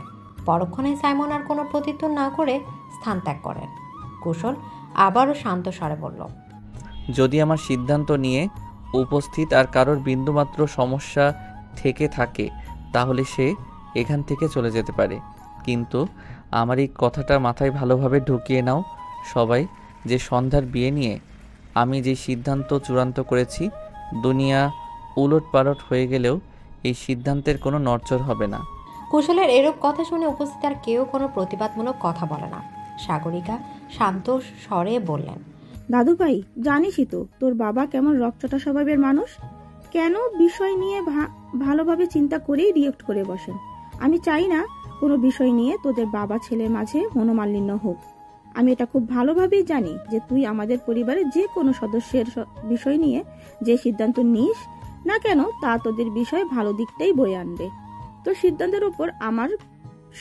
পরক্ষণে সাইমন আর কোনো প্রত্যুত্তর না করে স্থান ত্যাগ করেন। কুশল আবারও শান্ত স্বরে বলল, যদি আমার সিদ্ধান্ত নিয়ে উপস্থিত আর কারোর বিন্দুমাত্র সমস্যা থেকে থাকে তাহলে সে এখান থেকে চলে যেতে পারে, কিন্তু আমার এই কথাটা মাথায় ভালোভাবে ঢুকিয়ে নাও সবাই, যে সন্ধ্যার বিয়ে নিয়ে আমি যে সিদ্ধান্ত চূড়ান্ত করেছি দুনিয়া উলটপালট হয়ে গেলেও এই সিদ্ধান্তের কোনো নড়চড় হবে না। কুশলের এরূপ কথা শুনে উপস্থিত আর কেউ কোনো প্রতিবাদমূলক কথা বলে না। সাগরিকা শান্ত স্বরে বললেন, দাদু ভাই, জানিসই তো তোর বাবা কেমন রকচটা স্বভাবের মানুষ। কেন বিষয় নিয়ে ভালোভাবে চিন্তা করেই রিয়েক্ট করে বসেন। আমি চাই না কোনো বিষয় নিয়ে তোদের বাবা ছেলের মাঝে মনোমালিন্য হোক। আমি এটা খুব ভালোভাবেই জানি যে তুই আমাদের পরিবারের যে কোনো সদস্যের বিষয় নিয়ে যে সিদ্ধান্ত নিস না কেন তা তোদের বিষয়ে ভালো দিকটাই বয়ে আনবে। তোর সিদ্ধান্তের উপর আমার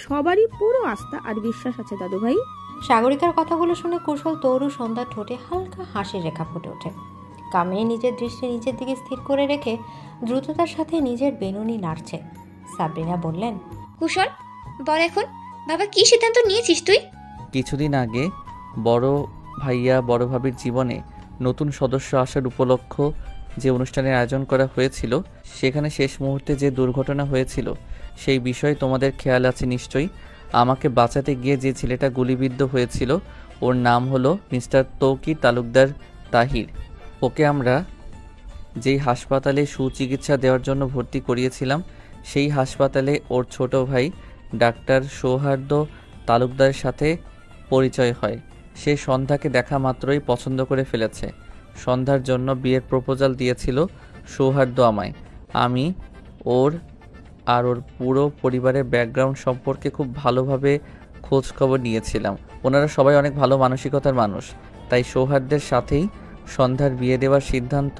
সবারই পুরো আস্থা আর বিশ্বাস আছে দাদু ভাই। সাগরিকার কথাগুলো শুনে কুশল তরু সন্ধ্যার ঠোঁটে হালকা হাসির রেখা ফুটে ওঠে। কামিনী নিজের দৃষ্টি নিচের দিকে স্থির করে রেখে দ্রুততার সাথে নিজের বেনুনি নাড়ছে। সাবরিনা বললেন, কুশল, বল এখন বাবা কি সিদ্ধান্ত নিয়েছিস তুই? কিছুদিন আগে বড় ভাইয়া বড় ভাবির জীবনে নতুন সদস্য আসার উপলক্ষ যে অনুষ্ঠানের আয়োজন করা হয়েছিল সেখানে শেষ মুহূর্তে যে দুর্ঘটনা হয়েছিল সেই বিষয়ে তোমাদের খেয়াল আছে নিশ্চয়ই। আমাকে বাঁচাতে গিয়ে যে ছেলেটা গুলিবিদ্ধ হয়েছিল ওর নাম হলো মিস্টার তৌকির তালুকদার তাহির। ওকে আমরা যেই হাসপাতালে সুচিকিৎসা দেওয়ার জন্য ভর্তি করিয়েছিলাম সেই হাসপাতালে ওর ছোট ভাই ডাক্তার সৌহার্দ্য তালুকদারের সাথে পরিচয় হয়। সে সন্ধ্যাকে দেখা মাত্রই পছন্দ করে ফেলেছে। সন্ধ্যার জন্য বিয়ের প্রপোজাল দিয়েছিল সৌহার্দ্য আমায়। আমি ওর আর ওর পুরো পরিবারের ব্যাকগ্রাউন্ড সম্পর্কে খুব ভালোভাবে খোঁজ খবর নিয়েছিলাম। ওনারা সবাই অনেক ভালো মানসিকতার মানুষ, তাই সৌহার্দ্যের সাথেই সন্ধ্যার বিয়ে দেওয়ার সিদ্ধান্ত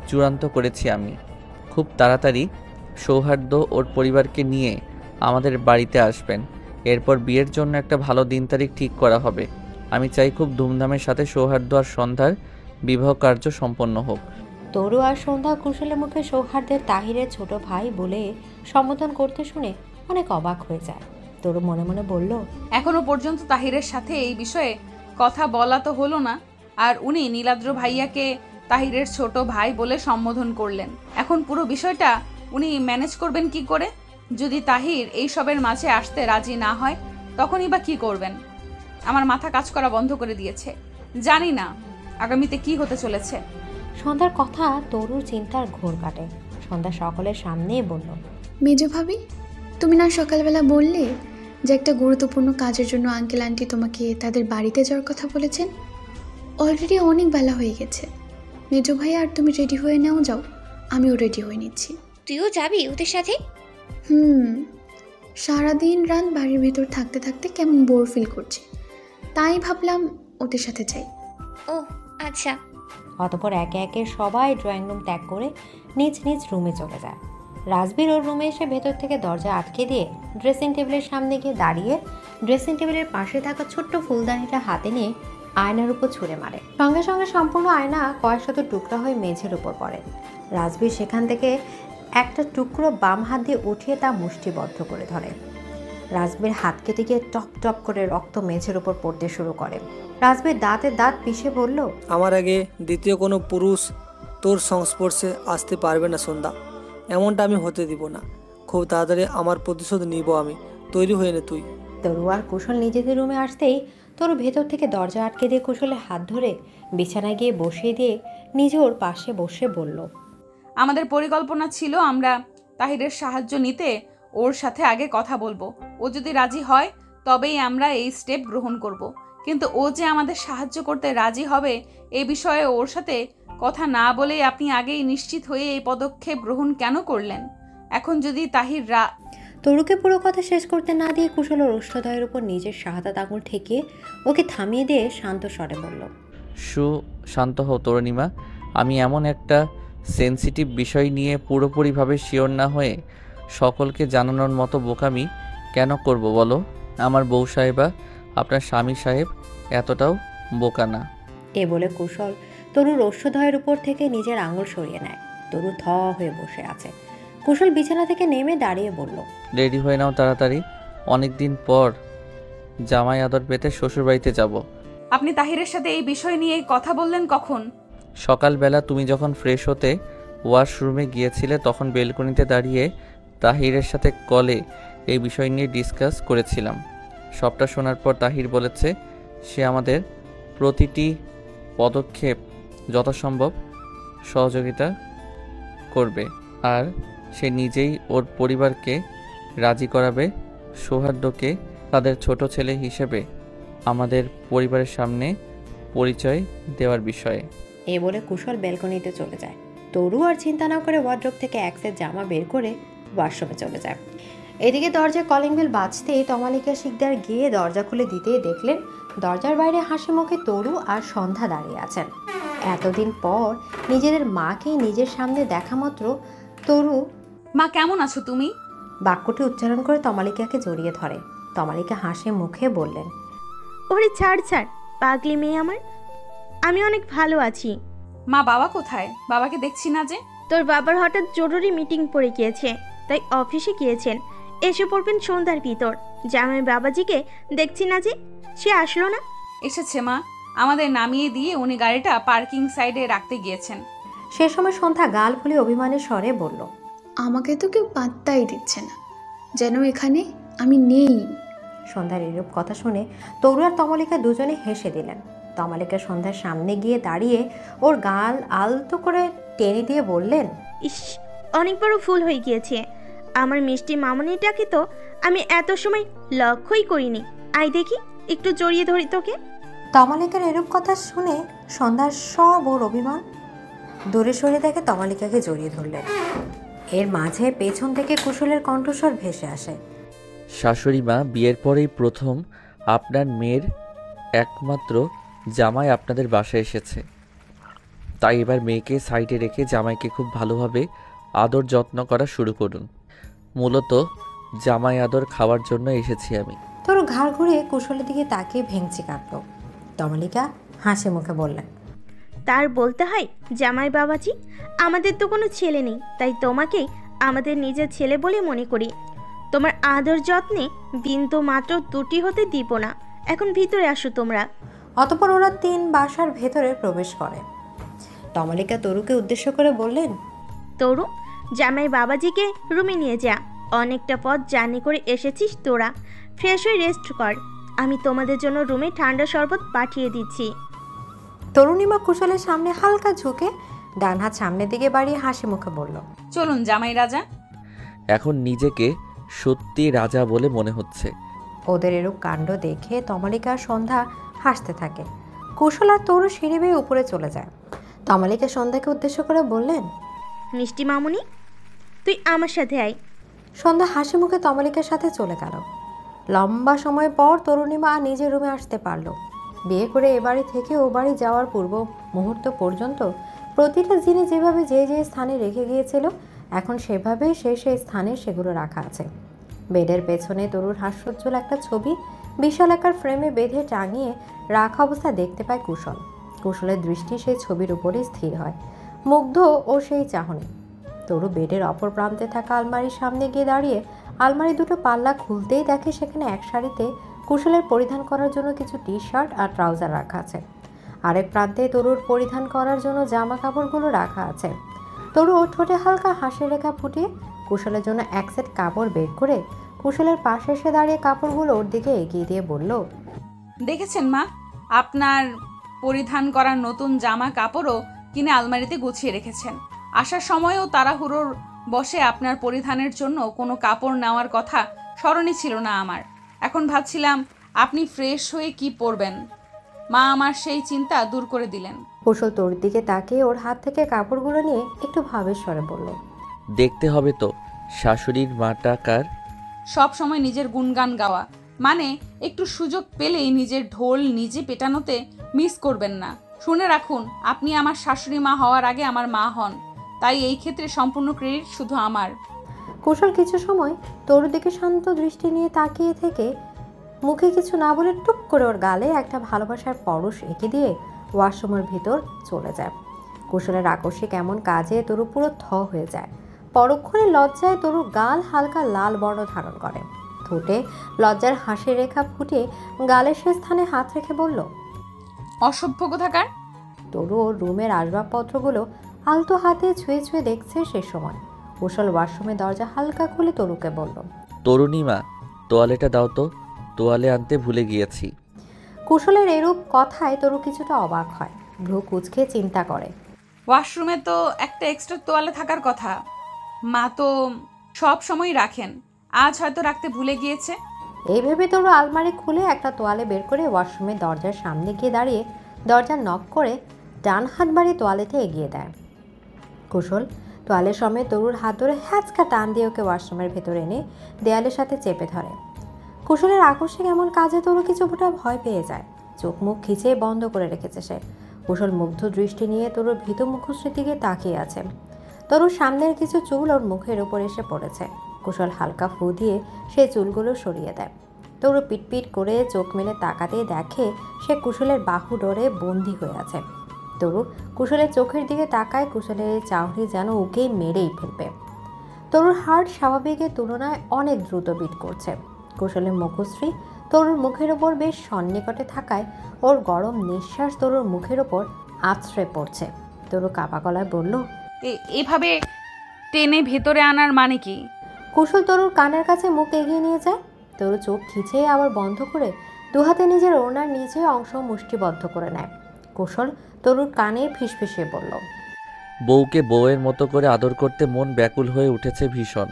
চূড়ান্ত করেছি আমি। খুব তাড়াতাড়ি সৌহার্দ্য ওর পরিবারকে নিয়ে আমাদের বাড়িতে আসবেন। এরপর বিয়ের জন্য একটা ভালো দিন তারিখ ঠিক করা হবে। আমি চাই খুব ধুমধামের সাথে সৌহার্দ্য আর সন্ধ্যার বিবাহ কার্য সম্পন্ন হোক। তরু আর সন্ধ্যা কুশলের মুখে সৌহার্দ্যের তাহিরের ছোট ভাই বলে সম্বোধন করতে শুনে অনেক অবাক হয়ে যায়। তরু মনে মনে বলল, এখনো পর্যন্ত তাহিরের সাথে এই বিষয়ে কথা বলা তো হলো না, আর উনি নীলাদ্র ভাইয়াকে তাহিরের ছোট ভাই বলে সম্বোধন করলেন। এখন পুরো বিষয়টা উনি ম্যানেজ করবেন কি করে? যদি তাহির এই সবের মাঝে আসতে রাজি না হয় তখনই বা কি করবেন? আমার মাথা কাজ করা বন্ধ করে দিয়েছে। জানি না আগামীতে কি হতে চলেছে। সন্ধ্যার কথা তরুর চিন্তার ঘোর কাটে। সন্ধ্যা সকলের সামনেই বলল, মেজো ভাবি, তুমি না সকালবেলা বললে যে একটা গুরুত্বপূর্ণ কাজের জন্য আঙ্কেল আন্টি তোমাকে তাদের বাড়িতে যাওয়ার কথা বলেছেন? অলরেডি অনেক বেলা হয়ে গেছে। মেজো ভাই আর তুমি রেডি হয়ে নাও, যাও, আমিও রেডি হয়ে নিচ্ছি। তুইও যাবি ওদের সাথে? সারাদিন রাত বাড়ির ভেতর থাকতে থাকতে কেমন বোর ফিল করছি, তাই ভাবলাম ওদের সাথে যাই। ও আচ্ছা। অতঃপর একে একে সবাই ড্রয়িং রুম ত্যাগ করে নিজ নিজ রুমে চলে যায়। রাজবীর ওর রুমে এসে ভেতর থেকে দরজা আটকে দিয়ে ড্রেসিং টেবিলের সামনে গিয়ে দাঁড়িয়ে ড্রেসিং টেবিলের পাশে থাকা ছোট্ট ফুলদানিটা হাতে নিয়ে আয়নার উপর ছুঁড়ে মারে। সঙ্গে সঙ্গে সম্পূর্ণ আয়না কয়েক শত টুকরা হয়ে মেঝের উপর পড়ে। রাজবীর সেখান থেকে একটা টুকরো বাম হাত দিয়ে উঠিয়ে তা মুষ্টিবদ্ধ করে ধরে। রাজবীর হাত কেটে গিয়ে টপ টপ করে রক্ত মেঝের উপর পড়তে শুরু করে। রাজবীর দাঁতে দাঁত পিষে বলল, আমার আগে দ্বিতীয় কোনো পুরুষ তোর সংস্পর্শে আসতে পারবে না সন্ধ্যা। এমনটা আমি হতে দিব না। খুব তাড়াতাড়ি আমার প্রতিশোধ নিব আমি। তৈরি হয়ে নে তুই। তরু আর কুশল নিজেদের রুমে আসতেই তরু ভেতর থেকে দরজা আটকে দিয়ে কুশলের হাত ধরে বিছানায় গিয়ে বসিয়ে দিয়ে নিজে ওর পাশে বসে বলল, আমাদের পরিকল্পনা ছিল আমরা তাহিরের সাহায্য নিতে ওর সাথে আগে কথা বলবো। ও যদি রাজি হয় তবেই আমরা এই স্টেপ গ্রহণ করব। কিন্তু ও যে আমাদের সাহায্য করতে রাজি হবে এই বিষয়ে ওর সাথে কথা না বলেই আপনি আগেই নিশ্চিত হয়ে এই পদক্ষেপ গ্রহণ কেন করলেন? এখন যদি তাহির তরুকে পুরো কথা শেষ করতে না দিয়ে কুশল ওর ওষ্ঠদয়ের উপর নিজের শাহাদাত আঙুল ঠেকিয়ে ওকে থামিয়ে দিয়ে শান্ত স্বরে বলল, শান্ত হও তরুণীমা। আমি এমন একটা সেনসিটিভ বিষয় নিয়ে পুরোপুরিভাবে শিওর না হয়ে সকলকে জানানোর মতো বোকামি কেন করব বলো? আমার বউ সাহেবা, আপনার স্বামী সাহেব এতটাও বোকা না। এ বলে কুশল তরুর ওষ্ঠদয়ের উপর থেকে নিজের আঙুল সরিয়ে নেয়। তরু থ হয়ে বসে আছে। কুশল বিছানা থেকে নেমে দাঁড়িয়ে বলল, রেডি হয়ে নাও তাড়াতাড়ি। অনেকদিন পর জামাই আদর পেতে শ্বশুরবাড়িতে যাব। আপনি তাহিরের সাথে এই বিষয় নিয়ে কথা বললেন কখন? সকালবেলা তুমি যখন ফ্রেশ হতে ওয়াশরুমে গিয়েছিলে তখন বেলকনিতে দাঁড়িয়ে তাহিরের সাথে কলে এই বিষয় নিয়ে ডিসকাস করেছিলাম। সবটা শোনার পর তাহির বলেছে সে আমাদের প্রতিটি পদক্ষেপ যথাসম্ভব সহযোগিতা করবে, আর সে নিজেই ওর পরিবারকে রাজি করাবে সৌহার্দ্যকে তাদের ছোট ছেলে হিসেবে আমাদের পরিবারের সামনে পরিচয় দেওয়ার বিষয়ে। এ বলে কুশল ব্যালকনিতে চলে যায়। তরু আর চিন্তা না করে ওয়ার্ড্রোব থেকে এক সেট জামা বের করে ওয়াশরুমে চলে যায়। এদিকে দরজায় কলিং বেল বাজতেই তমালিকা শিকদার গিয়ে দরজা খুলে দিতেই দেখলেন দরজার বাইরে হাসি মুখে তরু আর সন্ধ্যা দাঁড়িয়ে আছেন। এতদিন পর নিজেদের মাকে নিজের সামনে দেখা মাত্র তরু, মা কেমন আছো তুমি? বাক্যটি উচ্চারণ করে তমালিকাকে জড়িয়ে ধরে। তমালিকা হাসি মুখে বললেন, ওরে ছাড় ছাড় পাগলি মেয়ে আমার, আমি অনেক ভালো আছি। মা বাবা কোথায়? বাবাকে দেখছি না যে। তোর বাবার হঠাৎ জরুরি মিটিং পড়ে গিয়েছে, তাই অফিসে গিয়েছেন। এসে পড়বেন সন্ধ্যার ভিতর। জামাই বাবাজিকে দেখছি না যে, সে আসলো না। এসেছে মা, আমাদের নামিয়ে দিয়ে উনি গাড়িটা পার্কিং সাইডে রাখতে গিয়েছেন। সে সময় সন্ধ্যা গাল ফুলে অভিমানের স্বরে বলল, আমাকে তো কেউ পাত্তাই দিচ্ছে না, যেন এখানে আমি নেই। সন্ধ্যার এরূপ কথা শুনে তরু আর তমালিকা দুজনে হেসে দিলেন। তমালিকা সন্ধ্যার সামনে গিয়ে দাঁড়িয়ে ওর গাল আলতো করে টেনে দিয়ে বললেন, ইস, অনেক বড় ভুল হয়ে গিয়েছে। আমার মিষ্টি মামনিটাকে তো আমি এত সময় লক্ষ্যই করিনি। আই দেখি, একটু জড়িয়ে ধরি তোকে। তমালিকার এরূপ কথা শুনে সন্ধ্যার সব ওর অভিমান দূরে সরে দেখে তমালিকাকে জড়িয়ে ধরলেন। এর মাঝে পেছন থেকে কুশলের কণ্ঠস্বর ভেসে আসে, শাশুড়ি মা, বিয়ের পরেই প্রথম আপনার মেয়ের একমাত্র জামাই আপনাদের বাসায় এসেছে, তাই এবার মেয়েকে সাইডে রেখে জামাইকে খুব ভালোভাবে আদর যত্ন করা শুরু করুন। মূলত জামাই আদর খাওয়ার জন্য এসেছি আমি। তোর ঘাড় ঘুরে কুশলের দিকে তাকিয়ে ভেঙচি কাটল। তমালিকা হাসি মুখে বললেন, তার বলতে হয় জামাই বাবাজি। আমাদের তো কোনো ছেলে নেই, তাই তোমাকেই আমাদের নিজের ছেলে বলে মনে করি। তোমার আদর যত্নে দিন তো মাত্র 2টি হতে দিব না। এখন ভিতরে আসো তোমরা। অতঃপর ওরা 3 বাসার ভেতরে প্রবেশ করে। তমালিকা তরুকে উদ্দেশ্য করে বললেন, তরু, জামাই বাবাজিকে রুমে নিয়ে যা। অনেকটা পথ জার্নি করে এসেছিস তোরা, ফ্রেশ হয়ে রেস্ট কর। আমি তোমাদের জন্য রুমে ঠান্ডা শরবত পাঠিয়ে দিচ্ছি। তরুণীমা কুশলের সামনে হালকা ঝুঁকে ডান হাত সামনের দিকে বাড়িয়ে হাসি মুখে বলল, চলুন জামাই রাজা। এখন নিজেকে সত্যি রাজা বলে মনে হচ্ছে। ওদের এরূপ কাণ্ড দেখে তমালিকা আর সন্ধ্যা হাসতে থাকে। কুশল আর তরু সিঁড়ি বেয়ে উপরে চলে যায়। তমালিকা সন্ধ্যাকে উদ্দেশ্য করে বললেন, মিষ্টি মামুনি, তুই আমার সাথে আয়। সন্ধ্যা হাসি মুখে তমালিকার সাথে চলে গেল। লম্বা সময় পর তরুণীমা আর নিজের রুমে আসতে পারল। বিয়ে করে এ বাড়ি থেকে ও বাড়ি যাওয়ার পূর্ব মুহূর্ত পর্যন্ত প্রতিটা জিনিস যেভাবে যে যে স্থানে রেখে গিয়েছিল, এখন সেভাবেই সেই স্থানে সেগুলো রাখা আছে। বেডের পেছনে তরুর হাস্যোজ্জ্বল একটা ছবি বিশাল আকার ফ্রেমে বেঁধে টাঙিয়ে রাখা অবস্থায় দেখতে পায় কুশল। কুশলের দৃষ্টি সেই ছবির উপরেই স্থির হয়, মুগ্ধ ও সেই চাহনি। তরু বেডের অপর প্রান্তে থাকা আলমারির সামনে গিয়ে দাঁড়িয়ে আলমারি দুটো পাল্লা খুলতেই দেখে সেখানে এক সারিতে কুশলের পরিধান করার জন্য কিছু টি-শার্ট আর ট্রাউজার রাখা আছে। আরেক প্রান্তে তরুর পরিধান করার জন্য জামা কাপড়গুলো রাখা আছে। তরু ওর ঠোঁটে হালকা হাসি রেখা ফুটিয়ে কুশলের জন্য এক সেট কাপড় বের করে কুশলের পাশে এসে দাঁড়িয়ে কাপড়গুলো ওর দিকে এগিয়ে দিয়ে বলল, দেখেছেন মা, আপনার পরিধান করার নতুন জামা কাপড়ও কিনে আলমারিতে গুছিয়ে রেখেছেন। আসার সময়ও তাড়াহুড়োর বসে আপনার পরিধানের জন্য কোনো কাপড় নেওয়ার কথা স্মরণই ছিল না আমার। এখন ভাবছিলাম আপনি ফ্রেশ হয়ে কি পরবেন। মা আমার সেই চিন্তা দূর করে দিলেন। কুশল তোর দিকে তাকিয়ে ওর হাত থেকে কাপড়গুলো নিয়ে একটু ভাবের স্বরে বলল, দেখতে হবে তো শাশুড়ির মাটা কার। সব সময় নিজের গুণগান গাওয়া মানে একটু সুযোগ পেলেই নিজের ঢোল নিজে পেটানোতে মিস করবেন না। শুনে রাখুন, আপনি আমার শাশুড়ি মা হওয়ার আগে আমার মা হন, তাই এই ক্ষেত্রে সম্পূর্ণ ক্রেডিট শুধু আমার। কুশল কিছু সময় তোর দিকে শান্ত দৃষ্টি নিয়ে তাকিয়ে থেকে মুখে কিছু না বলে টুপ করে ওর গালে একটা ভালোবাসার পরশ এঁকে দিয়ে ওয়াশরুমের ভিতর চলে যায়। কুশলের আকস্মিক এমন কাজে তরু পুরো থ হয়ে যায়। পরক্ষণে লজ্জায় তরুর গাল হালকা লাল বর্ণ ধারণ করে। ঠোঁটে লজ্জার হাসি রেখা ফুটে গালের সে স্থানে হাত রেখে বলল, অসভ্য কোথাকার। তরু ওর রুমের আসবাবপত্রগুলো আলতো হাতে ছুঁয়ে ছুঁয়ে দেখছে সে সময়। কুশল ওয়াশরুমের দরজা হালকা খুলে তরুকে বলল, তরুণীমা, তোয়ালেটা দাও তো, তোয়ালে আনতে ভুলে গিয়েছি। কুশলের এরূপ কথায় তরু কিছুটা অবাক হয়, ভ্রু কুঁচকে চিন্তা করে। ওয়াশরুমে তো একটা এক্সট্রা তোয়ালে থাকার কথা, মা তো সব সময় রাখেন, আজ হয়তো রাখতে ভুলে গিয়েছে। এই ভেবে তরু আলমারি খুলে একটা তোয়ালে বের করে ওয়াশরুমের দরজার সামনে গিয়ে দাঁড়িয়ে দরজা নক করে ডান হাত বাড়িয়ে তোয়ালেতে এগিয়ে দেয়। কুশল তোয়ালের সময় তরুর হাত ধরে হ্যাঁচকা টান দিয়ে ওকে ওয়াশরুমের ভেতরে এনে দেয়ালের সাথে চেপে ধরে। কুশলের আকস্মিক এমন কাজে তরু কিছুটা ভয় পেয়ে যায়। চোখ মুখ খিচে বন্ধ করে রেখেছে সে। কুশল মুগ্ধ দৃষ্টি নিয়ে তরুর ভীত মুখশ্রীর দিকে তাকিয়ে আছে। তরুর সামনের কিছু চুল ওর মুখের ওপর এসে পড়েছে। কুশল হালকা ফু দিয়ে সেই চুলগুলো সরিয়ে দেয়। তরু পিটপিট করে চোখ মেলে তাকাতেই দেখে সে কুশলের বাহু ডোরে বন্দি হয়ে আছে। তরু কুশলের চোখের দিকে তাকায়, কুশলের চাউনি যেন ওকেই মেরেই ফেলবে। তরুর হার্ট স্বাভাবিকের তুলনায় অনেক দ্রুত বিট করছে। কুশলের মুখশ্রী তরুর মুখের ওপর বেশ সন্নিকটে থাকায় ওর গরম নিঃশ্বাস তরুর মুখের ওপর আছড়ে পড়ছে। তরু কাপা গলায় বলল, এভাবে টেনে ভেতরে আনার মানে কি? কুশল তরুর কানের কাছে মুখ এগিয়ে নিয়ে যায়। তরু চোখ খিচে আবার বন্ধ করে দুহাতে নিজের ওড়নার নিচে অংশ মুষ্টিবদ্ধ করে নেয়। কুশল তরুর কানে ফিসফিসিয়ে বলল, বউকে বউয়ের মতো করে আদর করতে মন ব্যাকুল হয়ে উঠেছে ভীষণ।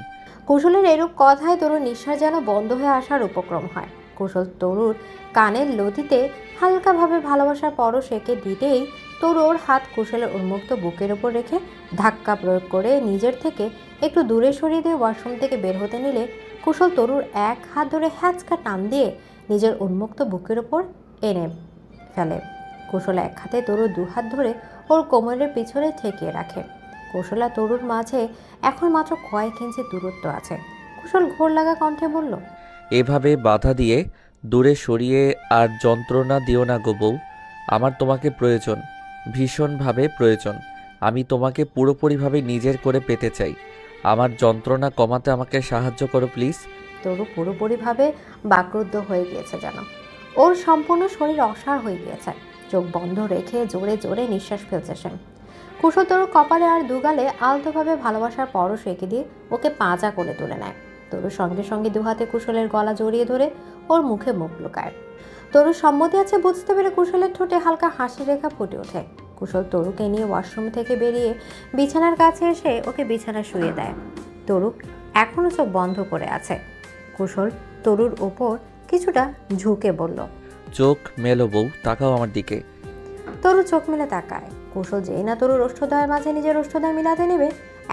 কুশলের এরূপ কথায় তরুর নিঃশ্বাস যেন বন্ধ হয়ে আসার উপক্রম হয়। কুশল তরুর কানের লতিতে হালকাভাবে ভালোবাসার পরশ এঁকে দিতেই তরু ওর হাত কুশলের উন্মুক্ত বুকের ওপর রেখে ধাক্কা প্রয়োগ করে নিজের থেকে একটু দূরে সরিয়ে দিয়ে ওয়াশরুম থেকে বের হতে নিলে কুশল তরুর এক হাত ধরে হ্যাঁচকা টান দিয়ে নিজের উন্মুক্ত বুকের ওপর এনে ফেলে। কুশল এক হাতে তরুর দুহাত ধরে ওর কোমরের পিছনে ঠেকিয়ে রাখে। কুশল আর তরুর মাঝে এখন মাত্র কয়েক ইঞ্চি দূরত্ব আছে। কুশল ঘোর লাগা কণ্ঠে বলল, এভাবে বাধা দিয়ে দূরে সরিয়ে আর যন্ত্রণা দিও না গো বউ, আমার তোমাকে প্রয়োজন। ভীষণভাবে প্রয়োজন। আমি তোমাকে পুরোপুরিভাবে নিজের করে পেতে চাই। আমার যন্ত্রণা কমাতে আমাকে সাহায্য করো প্লিজ। তরু পুরোপুরিভাবে বাকরুদ্ধ হয়ে গিয়েছে যেন। ওর সম্পূর্ণ শরীর অসাড় হয়ে গিয়েছে। চোখ বন্ধ রেখে জোরে জোরে নিঃশ্বাস ফেলছে সে। কুশল তরুর কপালে আর দুগালে আলতোভাবে ভালোবাসার পরশ রেখে দিয়ে ওকে পাঁজা করে তুলে নেয়। তরুর সঙ্গে সঙ্গে দুহাতে কুশলের গলা জড়িয়ে ধরে ওর মুখে মুখ লুকায়। তরুর সম্মতি আছে বুঝতে পেরে কুশলের ঠোঁটে হালকা হাসি রেখা ফুটে ওঠে। কুশল তরুকে নিয়ে ওয়াশরুম থেকে বেরিয়ে বিছানার কাছে এসে ওকে বিছানায় শুয়ে দেয়। তরু এখনও চোখ বন্ধ করে আছে। কুশল তরুর ওপর কিছুটা ঝুঁকে বলল, চোখ মেলো বউ, তাকাও আমার দিকে। তরু চোখ মেলে তাকায়। কুশল যেই না তরুর ওষ্ঠদ্বয়ের মাঝে নিজের ওষ্ঠদ্বয় মিলাতে নেবে,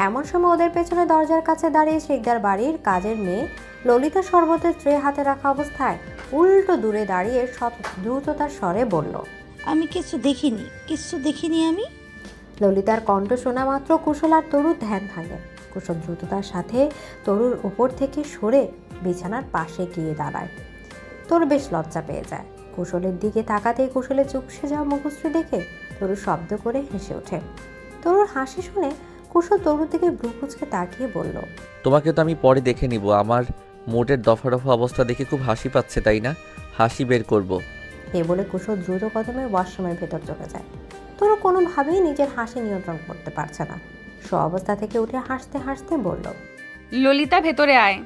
এমন সময় ওদের পেছনে দরজার কাছে দাঁড়িয়ে শিকদার বাড়ির কাজের মেয়ে ললিতা শরবতের ট্রে হাতে রাখা অবস্থায় উল্টো দূরে দাঁড়িয়ে দ্রুততার স্বরে বলল, আমি কিছু দেখিনি আমি। ললিতার কণ্ঠ শোনা মাত্র কুশল আর তরুর ধ্যান ভাঙে। কুশল দ্রুততার সাথে তরুর উপর থেকে সরে বিছানার পাশে গিয়ে দাঁড়ায়। তরু বেশ লজ্জা পেয়ে যায়। কুশলের দিকে তাকাতেই কুশলের চুপসে যাওয়া মুখশ্রী দেখে তরু শব্দ করে হেসে ওঠে। তরুর হাসি শুনে কুশল তরুর দিকে ভ্রু কুঁচকে তাকিয়ে বলল, তোমাকে তো আমি পরে দেখে নিব। আমার মুডের দফা রফা অবস্থা দেখে খুব হাসি পাচ্ছে তাই না? হাসি বের করব। এ বলে কুশল দ্রুত কদমে ওয়াশরুমের ভেতর চলে যায়। তরু কোনোভাবেই নিজের হাসি নিয়ন্ত্রণ করতে পারছে না। অবস্থা থেকে উঠে হাসতে হাসতে বলল, ললিতা ভেতরে আয়।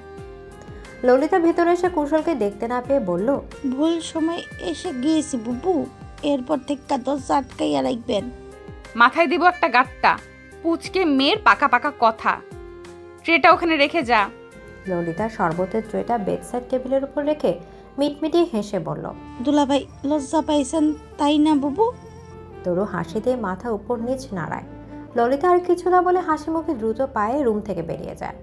ললিতা ভেতরে এসে কুশলকে দেখতে না পেয়ে বলল, ভুল সময় এসে গিয়েছি বুবু, এরপর থেকে দরজা আটকাইয়া রাখবেন। মাথায় দিব একটা গাট্টা। পুচকে মেয়ের পাকা পাকা কথা। ট্রেটা ওখানে রেখে যা। ললিতা শরবতের ট্রেটা বেডসাইড টেবিলের উপর রেখে মিটমিটি হেসে বলল, দুলাভাই লজ্জা পাইছেন তাই না বুবু? তরু হাসি দিয়ে মাথা উপর নিচ নাড়ায়। ললিতা আর কিছু না বলে হাসি মুখে দ্রুত পায়ে রুম থেকে বেরিয়ে যায়।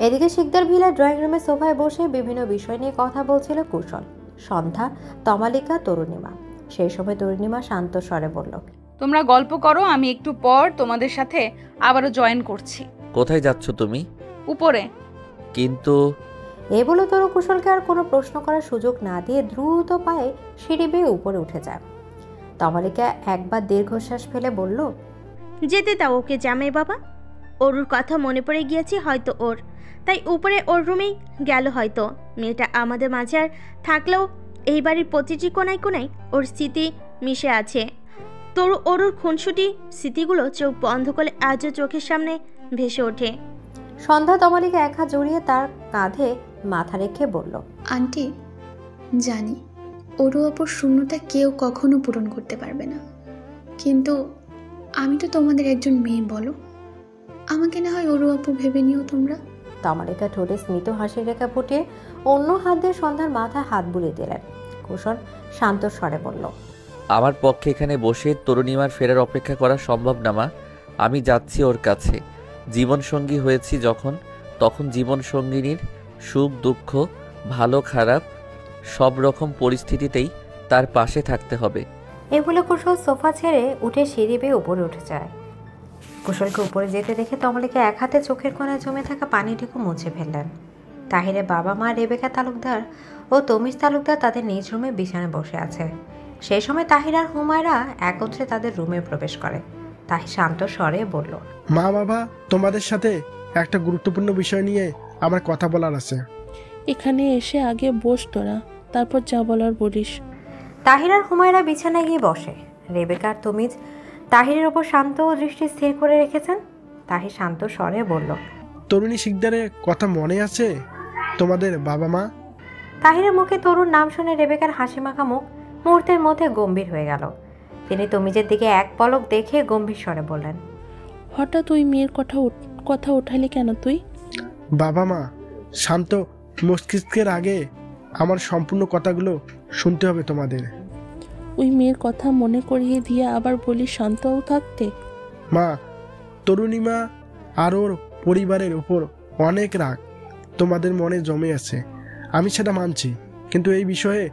এদিকে শিকদার ভিলা ড্রয়িং রুমে সোফায় বসে বিভিন্ন বিষয় নিয়ে কথা বলছিল কুশল, সন্ধ্যা, তমালিকা, তরুণিমা। সেই সময় তরুণিমা শান্ত স্বরে বলল, তোমরা গল্প করো, আমি একটু পর তোমাদের সাথে আবারও জয়েন করছি। কোথায় যাচ্ছ তুমি? উপরে। কিন্তু এ বলে তরু কুশলকে আর কোনো প্রশ্ন করার সুযোগ না দিয়ে দ্রুত পায়ে সিঁড়ি বেয়ে উপরে উঠে যায়। তমালিকা একবার দীর্ঘশ্বাস ফেলে বলল, যেতে দাও ওকে জামাই বাবা। ওর কথা মনে পড়ে গিয়েছে হয়তো ওর, তাই উপরে ওর রুমেই গেল হয়তো। মেয়েটা আমাদের মাঝে আর থাকলেও এই বাড়ির প্রতিটি কোনায় কোনায় ওর স্মৃতি মিশে আছে। তোর ওর খুনসুটি স্মৃতিগুলো চোখ বন্ধ করে আজও চোখের সামনে ভেসে ওঠে। সন্ধ্যা তমালিকা এক হাত জড়িয়ে তার কাঁধে মাথা রেখে বলল, আন্টি জানি ওরও অপর শূন্যতা কেউ কখনো পূরণ করতে পারবে না, কিন্তু আমি তো তোমাদের একজন মেয়ে, বলো আমাকে না হয় ওরও অপু ভেবে নিও তোমরা। তমালিকা ঠোঁটে স্মিত হাসির রেখা ফুটিয়ে অন্য হাত দিয়ে সন্ধ্যার মাথায় হাত বুলিয়ে দিলেন। কুশল শান্ত স্বরে বলল, আমার পক্ষে এখানে বসে তরুণিমার ফেরার অপেক্ষা করা সম্ভব না মা। আমি যাচ্ছি ওর কাছে। জীবনসঙ্গী হয়েছি যখন, তখন জীবনসঙ্গিনীর সুখ দুঃখ ভালো খারাপ সব রকম পরিস্থিতিতেই তার পাশে থাকতে হবে। এই বলে কুশল সোফা ছেড়ে উঠে সিঁড়ি বেয়ে উপরে উঠে যায়। কুশলকে উপরে যেতে দেখে তমালিকা এক হাতে চোখের কোণায় জমে থাকা পানিটুকু মুছে ফেললেন। তাহিরের বাবা মা রেবেকা তালুকদার ও তমিজ তালুকদার তাদের নিজ রুমে বিছানায় বসে আছে। সেই সময় তাহির আর হুমায়রা একত্রে তাদের রুমে প্রবেশ করে। তাহির শান্ত স্বরে বলল, মা বাবা, তোমাদের সাথে একটা গুরুত্বপূর্ণ বিষয় নিয়ে আমার কথা বলার আছে। এখানে এসে আগে বস তোরা, তারপর যা বলার বলিস। তাহির আর হুমায়রা বিছানায় গিয়ে বসে। রেবেকা আর তমিজ তাহিরের ওপর শান্ত দৃষ্টি স্থির করে রেখেছেন। তাহির শান্ত স্বরে বলল, তরুণী শিকদারের কথা মনে আছে তোমাদের বাবা মা? তাহিরের মুখে তরুণ নাম শুনে রেবেকার হাসি মাখা মুখ মুহূর্তের মধ্যে গম্ভীর হয়ে গেল। তিনি তমিজের দিকে এক পলক দেখে গম্ভীর স্বরে বললেন, হঠাৎ ওই মেয়ের কথা উঠালি কেন তুই? বাবা মা শান্ত মস্তিষ্কের আগে আমার সম্পূর্ণ কথাগুলো শুনতে হবে তোমাদের। ওই মেয়ের কথা মনে করিয়ে দিয়ে আবার বলি শান্তও থাকতে? মা, তরুণিমা আর ওর পরিবারের উপর অনেক রাগ তোমাদের মনে জমে আছে, আমি সেটা মানছি, কিন্তু এই বিষয়ে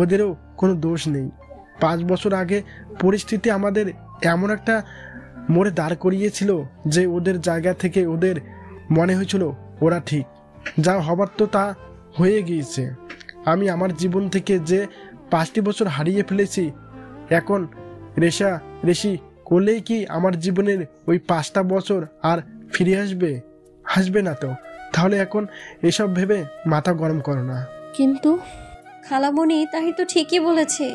ওদেরও কোনো দোষ নেই। 5 বছর আগে পরিস্থিতি আমাদের এমন একটা মোড়ে দাঁড় করিয়েছিল যে ওদের জায়গা থেকে ওদের মনে হয়েছিল ওরা ঠিক, যা হবার তো তা হয়ে গিয়েছে। আমি আমার জীবন থেকে যে 5টি বছর হারিয়ে ফেলেছি, এখন রেশি করলেই কি আমার জীবনের ওই 5টা বছর আর ফিরে আসবে? আসবে না তো। তাহলে এখন এসব ভেবে মাথা গরম করো না। কিন্তু খালামণি, তাহির তো ঠিকই বলেছে,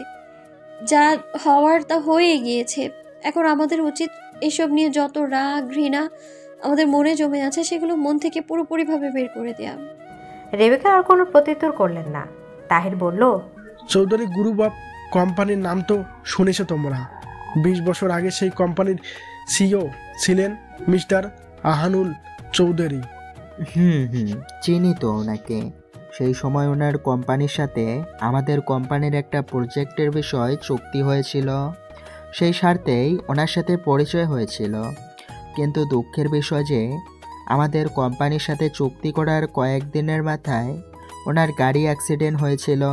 যা হওয়ার তা হয়ে গিয়েছে। এখন আমাদের উচিত এসব নিয়ে যত রাগ ঘৃণা আমাদের মনে জমে আছে সেগুলো মন থেকে পুরোপুরিভাবে বের করে দেয়া। রেবেকা আর কোনো প্রত্যুত্তর করলেন না। তাহির বলল, চৌধুরী গ্রুপ কোম্পানির নাম তো শুনেছো তোমরা। 20 বছর আগে সেই কোম্পানির সিইও ছিলেন মিস্টার আহানুল চৌধুরী। চিনি তো ওনাকে। সেই সময় ওনার কোম্পানির সাথে আমাদের কোম্পানির একটা প্রজেক্টের বিষয় চুক্তি হয়েছিল, সেই স্বার্থেই ওনার সাথে পরিচয় হয়েছিল। কিন্তু দুঃখের বিষয় যে আমাদের কোম্পানির সাথে চুক্তি করার কয়েকদিনের মাথায় ওনার গাড়ি অ্যাক্সিডেন্ট হয়েছিল,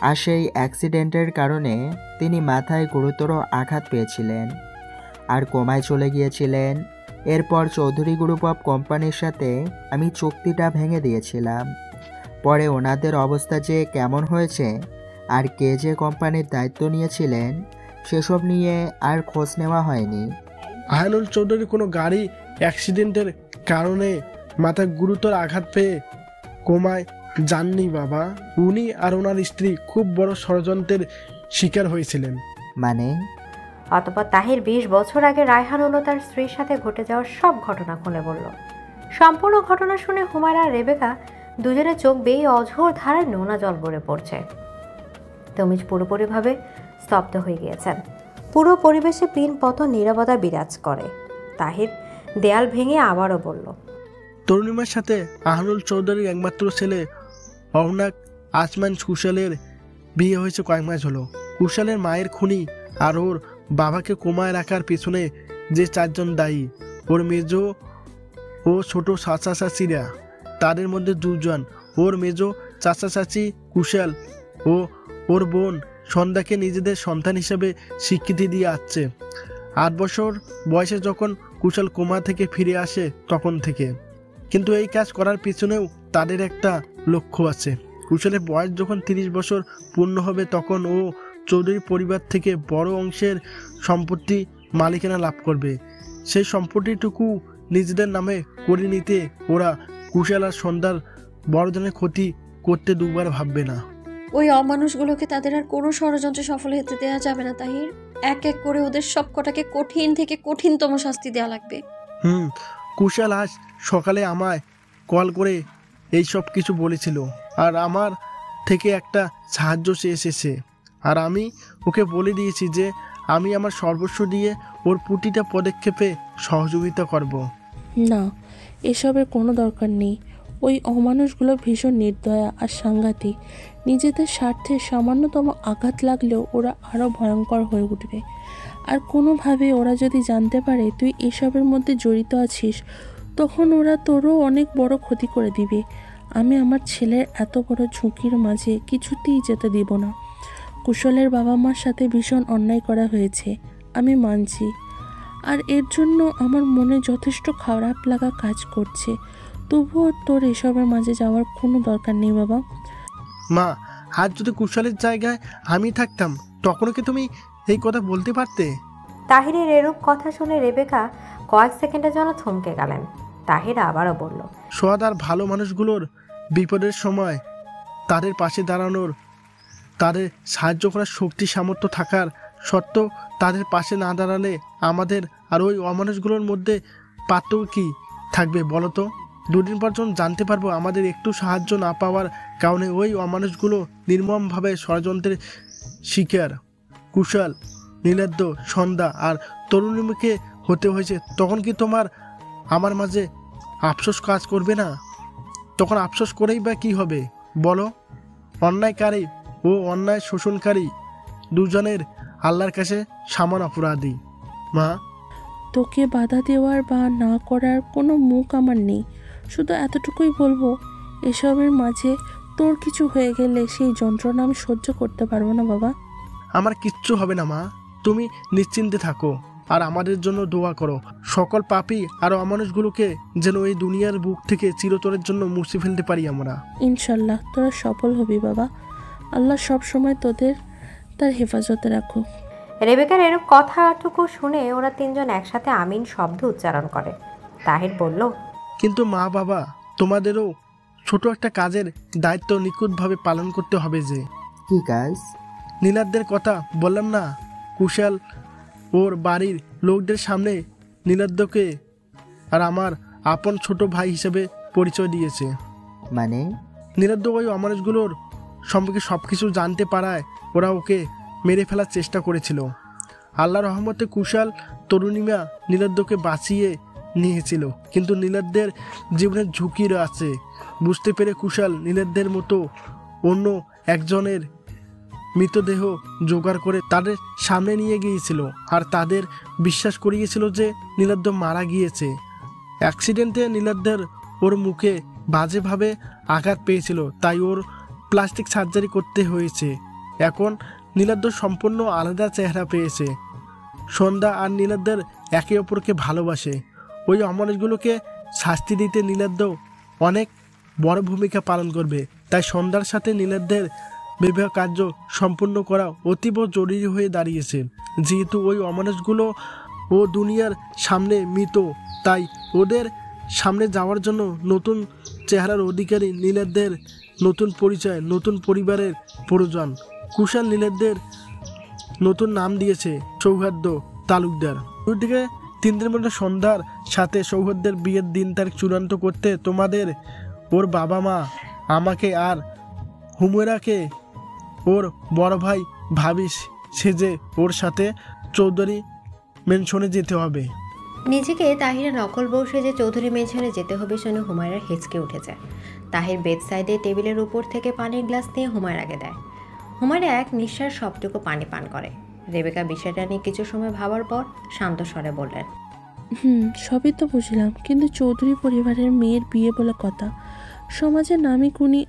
আর সেই অ্যাক্সিডেন্টের কারণে তিনি মাথায় গুরুতর আঘাত পেয়েছিলেন আর কোমায় চলে গিয়েছিলেন। এরপর চৌধুরী গ্রুপ অফ কোম্পানির সাথে আমি চুক্তিটা ভেঙে দিয়েছিলাম। পরে ওনাদের অবস্থা যে কেমন হয়েছে আর কে যে কোম্পানির দায়িত্ব নিয়েছিলেন সেসব নিয়ে আর খোঁজ নেওয়া হয়নি। আহানুল চৌধুরী কোনো গাড়ি অ্যাক্সিডেন্টের কারণে মাথায় গুরুতর আঘাত পেয়ে কোমায় যাননি বাবা। উনি আর ওনার স্ত্রী খুব বড় ষড়যন্ত্রের শিকার হয়েছিলেন। মানে? অতঃপর তাহির 20 বছর আগে রায়হানুল ও তার স্ত্রীর সাথে ঘটে যাওয়ার সব ঘটনা খুলে বলল। সম্পূর্ণ ঘটনা শুনে হুমায়রা আর রেবেকা দুজনে চোখ বেয়ে অঝোর ধারায় নোনা জল গড়ে পড়ছে। তমিজ পুরোপুরিভাবে স্তব্ধ হয়ে গিয়েছেন। পুরো পরিবেশে পিনপতন নীরবতা বিরাজ করে। তাহির দেয়াল ভেঙে আবারও বলল, তরুণীমার সাথে আহানুল চৌধুরীর একমাত্র ছেলে অবনাক আসমান কুশালের বিয়ে হয়েছে কয়েক মাস হলো। কুশালের মায়ের খুনি আর ওর বাবাকে কোমায় রাখার পেছনে যে 4 জন দায়ী, ওর মেজো ও ছোট চাচা চাচিরা, তাদের মধ্যে 2 জন, ওর মেজো চাচা চাচি কুশাল ও ওর বোন সন্ধ্যাকে নিজেদের সন্তান হিসেবে স্বীকৃতি দিয়ে আসছে 8 বছর বয়সে যখন কুশাল কোমা থেকে ফিরে আসে তখন থেকে। কিন্তু এই কাজ করার পিছনেও তাদের একটা লক্ষ্য আছে। কুশালের বয়স যখন 30 বছর পূর্ণ হবে তখন ও চৌধুরী পরিবার থেকে বড় অংশের সম্পত্তি মালিকানা লাভ করবে। সেই সম্পত্তিটুকু নিজেদের নামে করে নিতে ওরা কুশাল আর সন্ধ্যার বড় ধরনের ক্ষতি করতে দুবার ভাববে না। ওই অমানুষগুলোকে তাদের আর কোনো ষড়যন্ত্রে সফল হতে দেওয়া যাবে না তাহির। এক এক করে ওদের সব কটাকে কঠিন থেকে কঠিনতম শাস্তি দেওয়া লাগবে। কুশাল আজ সকালে আমায় কল করে এই সব কিছু বলেছিল আর আমার থেকে একটা সাহায্য চেয়ে এসেছে। আর আমি ওকে বলে দিয়েছি যে আমি আমার সর্বস্ব দিয়ে ওর প্রতিটা পদক্ষেপে সহযোগিতা করব। না, এসবের কোনো দরকার নেই। ওই অমানুষগুলো ভীষণ নির্দয়া আর সাংঘাতিক। নিজেদের স্বার্থে সামান্যতম আঘাত লাগলেও ওরা আরও ভয়ঙ্কর হয়ে উঠবে। আর কোনোভাবে ওরা যদি জানতে পারে তুই এসবের মধ্যে জড়িত আছিস তখন ওরা তোরও অনেক বড় ক্ষতি করে দিবে। আমি আমার ছেলের এত বড় ঝুঁকির মাঝে কিছুতেই যেতে দিব না। কুশলের বাবা মার সাথে ভীষণ অন্যায় করা হয়েছে, আমি মানছি। আর এর জন্য আমার মনে যথেষ্ট খারাপ লাগা কাজ করছে। তবুও তোর এসবের মাঝে যাওয়ার কোনো দরকার নেই বাবা। মা, আজ যদি কুশলের জায়গায় আমি থাকতাম তখনও কি তুমি এই কথা বলতে পারতে? তাহিরের এরূপ কথা শুনে রেবেকা কয়েক সেকেন্ডের জন্য থমকে গেলেন। তাহির আবারও বলল, সৎ আর ভালো মানুষগুলোর বিপদের সময় তাদের পাশে দাঁড়ানোর, তাদের সাহায্য করার শক্তি সামর্থ্য থাকার সত্ত্বেও তাদের পাশে না দাঁড়ালে আমাদের আর ওই অমানুষগুলোর মধ্যে পার্থক্য কি থাকবে বলো তো? 2 দিন পর যখন জানতে পারবো আমাদের একটু সাহায্য না পাওয়ার কারণে ওই অমানুষগুলো নির্মমভাবে ষড়যন্ত্রের শিকার কুশল, নীলাদ্র, সন্ধ্যা আর তরুণীকে হতে হয়েছে, তখন কি তোমার আমার মাঝে আফসোস কাজ করবে না? তখন আফসোস করেই বা কী হবে বলো? অন্যায়কারী ও অন্যায় শোষণকারী দুজনের আল্লাহর কাছে সমান অপরাধী। মা, তোকে বাধা দেওয়ার বা না করার কোনো মুখ আমার নেই। শুধু এতটুকুই বলবো, এসবের মাঝে তোর কিছু হয়ে গেলে সেই যন্ত্রণা আমি সহ্য করতে পারবো না বাবা। আমার কিচ্ছু হবে না মা, তুমি নিশ্চিন্তে থাকো আর আমাদের জন্য দোয়া করো। সকল পাপী আর অমানুষগুলোকে যেন এই দুনিয়ার বুক থেকে চিরতরের জন্য মুছে ফেলতে পারি আমরা। ইনশাল্লাহ তোরা সফল হবি বাবা। আল্লাহ সব সময় তোদের তার হেফাজতে রাখুক। রেবেকার এরূপ কথাটুকু শুনে ওরা তিনজন একসাথে আমিন শব্দ উচ্চারণ করে। তাহির বলল, কিন্তু মা বাবা, তোমাদেরও ছোট একটা কাজের দায়িত্ব নিখুঁতভাবে পালন করতে হবে। যে কি কাজ? নীলাদের কথা বললাম না, কুশাল ওর বাড়ির লোকদের সামনে নীলাদ্যকে আর আমার আপন ছোট ভাই হিসেবে পরিচয় দিয়েছে। মানে? নীলাদ্য ওই অমানুষগুলোর সম্পর্কে সব কিছু জানতে পারায় ওরা ওকে মেরে ফেলার চেষ্টা করেছিল। আল্লাহর রহমতে কুশাল তরুণীমা নীলাদ্যকে বাঁচিয়ে নিয়েছিল, কিন্তু নীলাদ্দের জীবনের ঝুঁকি আছে বুঝতে পেরে কুশাল নীলাদ্দের মতো অন্য একজনের মৃতদেহ জোগাড় করে তাদের সামনে নিয়ে গিয়েছিল, আর তাদের বিশ্বাস করিয়েছিল যে নীলাদ্য মারা গিয়েছে। অ্যাক্সিডেন্টে নীলাদ্দের ওর মুখে বাজেভাবে আঘাত পেয়েছিল, তাই ওর প্লাস্টিক সার্জারি করতে হয়েছে। এখন নীলাদ্য সম্পূর্ণ আলাদা চেহারা পেয়েছে। সন্ধ্যা আর নীলাদ্দের একে অপরকে ভালোবাসে। ওই অমানুষগুলোকে শাস্তি দিতে নীলাদ্য অনেক বড় ভূমিকা পালন করবে, তাই সন্ধ্যার সাথে নীলাদ্দের বিবাহ কার্য সম্পূর্ণ করা অতীব জরুরি হয়ে দাঁড়িয়েছে। যেহেতু ওই অমানুষগুলো ও দুনিয়ার সামনে মৃত, তাই ওদের সামনে যাওয়ার জন্য নতুন চেহারার অধিকারী নীলাদ্দের নতুন পরিচয়, নতুন পরিবারের প্রয়োজন। কুশাল নীলাদ্দের নতুন নাম দিয়েছে সৌহার্দ্য তালুকদার। দুদিকে 3 দিনের মধ্যে সন্ধ্যার সাথে সৌহার্দ্যের বিয়ের দিন তারিখ চূড়ান্ত করতে তোমাদের, ওর বাবা মা, আমাকে আর হুমেরাকে ওর বড় ভাই ভাবিস সেজে ওর সাথে চৌধুরী মেনশনে যেতে হবে। নিজেকে তাহিরের নকল বউ সেজে চৌধুরী মেনশনে যেতে হবে শুনে হুমায়রার হেঁচকে উঠেছে। তাহির বেড সাইডে টেবিলের উপর থেকে পানির গ্লাস নিয়ে হুমায়রাকে দেয়। হুমায়রা এক নিঃশ্বাস সবটুকু পানি পান করে। রেবেকা বিষয়টা নিয়ে কিছু সময় ভাবার পর শান্ত স্বরে বললেন, সবই তো বুঝলাম, কিন্তু চৌধুরী পরিবারের মেয়ের বিয়ে বলে কথা। সমাজে নামি গুণী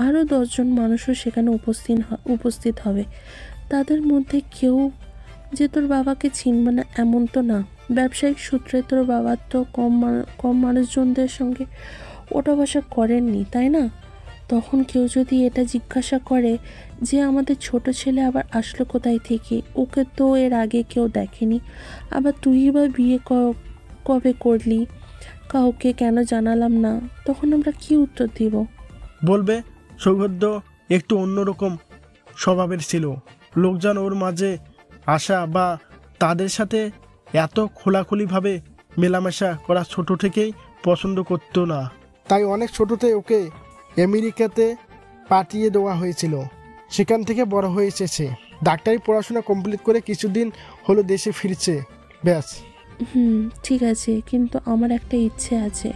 আরও 10 জন মানুষও সেখানে উপস্থিত হবে। তাদের মধ্যে কেউ যে তোর বাবাকে চিনবে না এমন তো না। ব্যবসায়িক সূত্রে তোর বাবার তো কম মানুষজনদের সঙ্গে ওটা বসা করেননি, তাই না? তখন কেউ যদি এটা জিজ্ঞাসা করে যে আমাদের ছোট ছেলে আবার আসলো কোথায় থেকে, ওকে তো এর আগে কেউ দেখেনি, আবার তুই বা বিয়ে কবে করলি, কাউকে কেন জানালাম না, তখন আমরা কি উত্তর দিব? বলবে সৌহার্দ্য একটু অন্যরকম স্বভাবের ছিল। লোকজন ওর মাঝে আসা বা তাদের সাথে এত খোলাখুলিভাবে মেলামেশা করা ছোট থেকেই পছন্দ করতো না, তাই অনেক ছোটতে ওকে আমেরিকাতে পাঠিয়ে দেওয়া হয়েছিল। সেখান থেকে বড় হয়ে এসেছে। ডাক্তারি পড়াশোনা কমপ্লিট করে কিছুদিন হলো দেশে ফিরছে, ব্যাস। ঠিক আছে, কিন্তু আমার একটা ইচ্ছে আছে।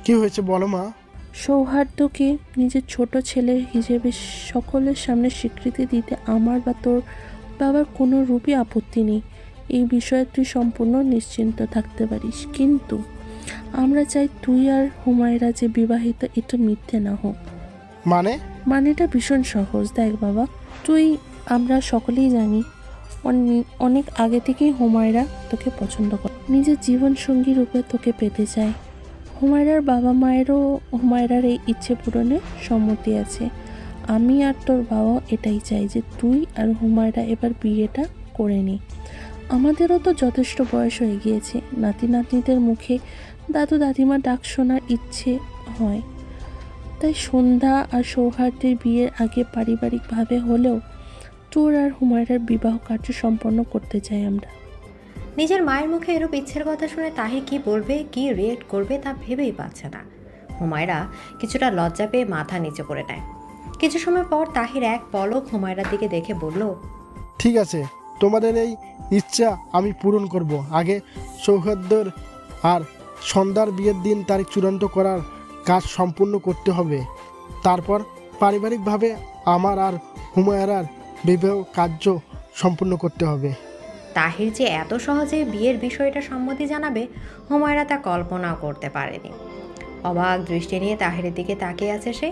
কি হয়েছে বলো মা? সৌহার্দ্যকে নিজের ছোট ছেলে হিসেবে সকলের সামনে স্বীকৃতি দিতে আমার বা তোর বাবার কোনো রূপই আপত্তি নেই। এই বিষয়ে তুই সম্পূর্ণ নিশ্চিন্ত থাকতে পারিস, কিন্তু আমরা চাই তুই আর হুমায়রা যে বিবাহিত এটা মিথ্যে না হোক। মানেটা ভীষণ সহজ। দেখ বাবা, আমরা সকলেই জানি অনেক আগে থেকেই হুমায়রা তোকে পছন্দ করে, নিজের জীবন সঙ্গী রূপে তোকে পেতে চায়। হুমায়রার বাবা মায়েরও হুমায়রার এই ইচ্ছে পূরণে সম্মতি আছে। আমি আর তোর বাবা এটাই চাই যে তুই আর হুমায়রা এবার বিয়েটা করে নি। আমাদেরও তো যথেষ্ট বয়স হয়ে গিয়েছে, নাতি নাতনিদের মুখে দাদু দাদিমা ডাক শোনার ইচ্ছে হয়। তাই সন্ধ্যা আর সৌহার্দ্যের বিয়ের আগে পারিবারিকভাবে হলেও তোর আর হুমায়রার বিবাহ কার্য সম্পন্ন করতে চাই আমরা। নিজের মায়ের মুখে এরূপ ইচ্ছের কথা শুনে তাহির কি বলবে, কি রিয়েক্ট করবে তা ভেবেই পাচ্ছে না। হুমায়রা কিছুটা লজ্জা পেয়ে মাথা নিচু করে নেয়। কিছু সময় পর তাহির এক পলক হুমায়রার দিকে দেখে বলল, ঠিক আছে, তোমাদের এই ইচ্ছা আমি পূরণ করব। আগে সৌহার্দ্যর আর সন্ধ্যার বিয়ের দিন তারিখ চূড়ান্ত করার কাজ সম্পূর্ণ করতে হবে। তারপর পারিবারিকভাবে আমার আর হুমায়রার বিবাহ কার্য সম্পূর্ণ করতে হবে। তাহির যে এত সহজে বিয়ের বিষয়টা সম্মতি জানাবে হুমায়রা তা কল্পনাও করতে পারেনি। অবাক দৃষ্টি নিয়ে তাহিরের দিকে তাকিয়ে আছে সে।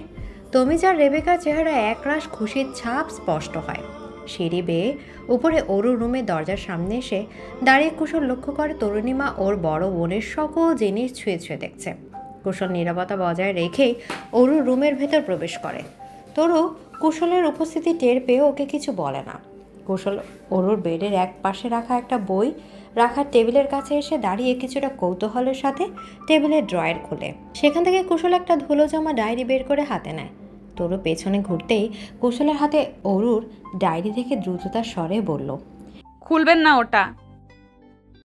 তমিজার রেবেকার চেহারা একরাশ খুশির ছাপ স্পষ্ট হয়। সিঁড়ি বেয়ে উপরে অরুর রুমের দরজার সামনে এসে দাঁড়িয়ে কুশল লক্ষ্য করে তরুণীমা ওর বড় বোনের সকল জিনিস ছুঁয়ে ছুঁয়ে দেখছে। কুশল নীরবতা বজায় রেখেই অরুর রুমের ভেতর প্রবেশ করে। তরু কুশলের উপস্থিতি টের পেয়ে ওকে কিছু বলে না। কুশল অরুর বেডের এক পাশে রাখা একটা বই রাখা টেবিলের কাছে এসে দাঁড়িয়ে কিছুটা কৌতূহলের সাথে টেবিলের ড্রয়ার খুলে সেখান থেকে কুশল একটা ধুলো জমা ডায়েরি বের করে হাতে নেয়। তরু পেছনে ঘুরতেই কুশলের হাতে অরুর ডায়েরি থেকে দ্রুততার স্বরে বলল, খুলবেন না ওটা।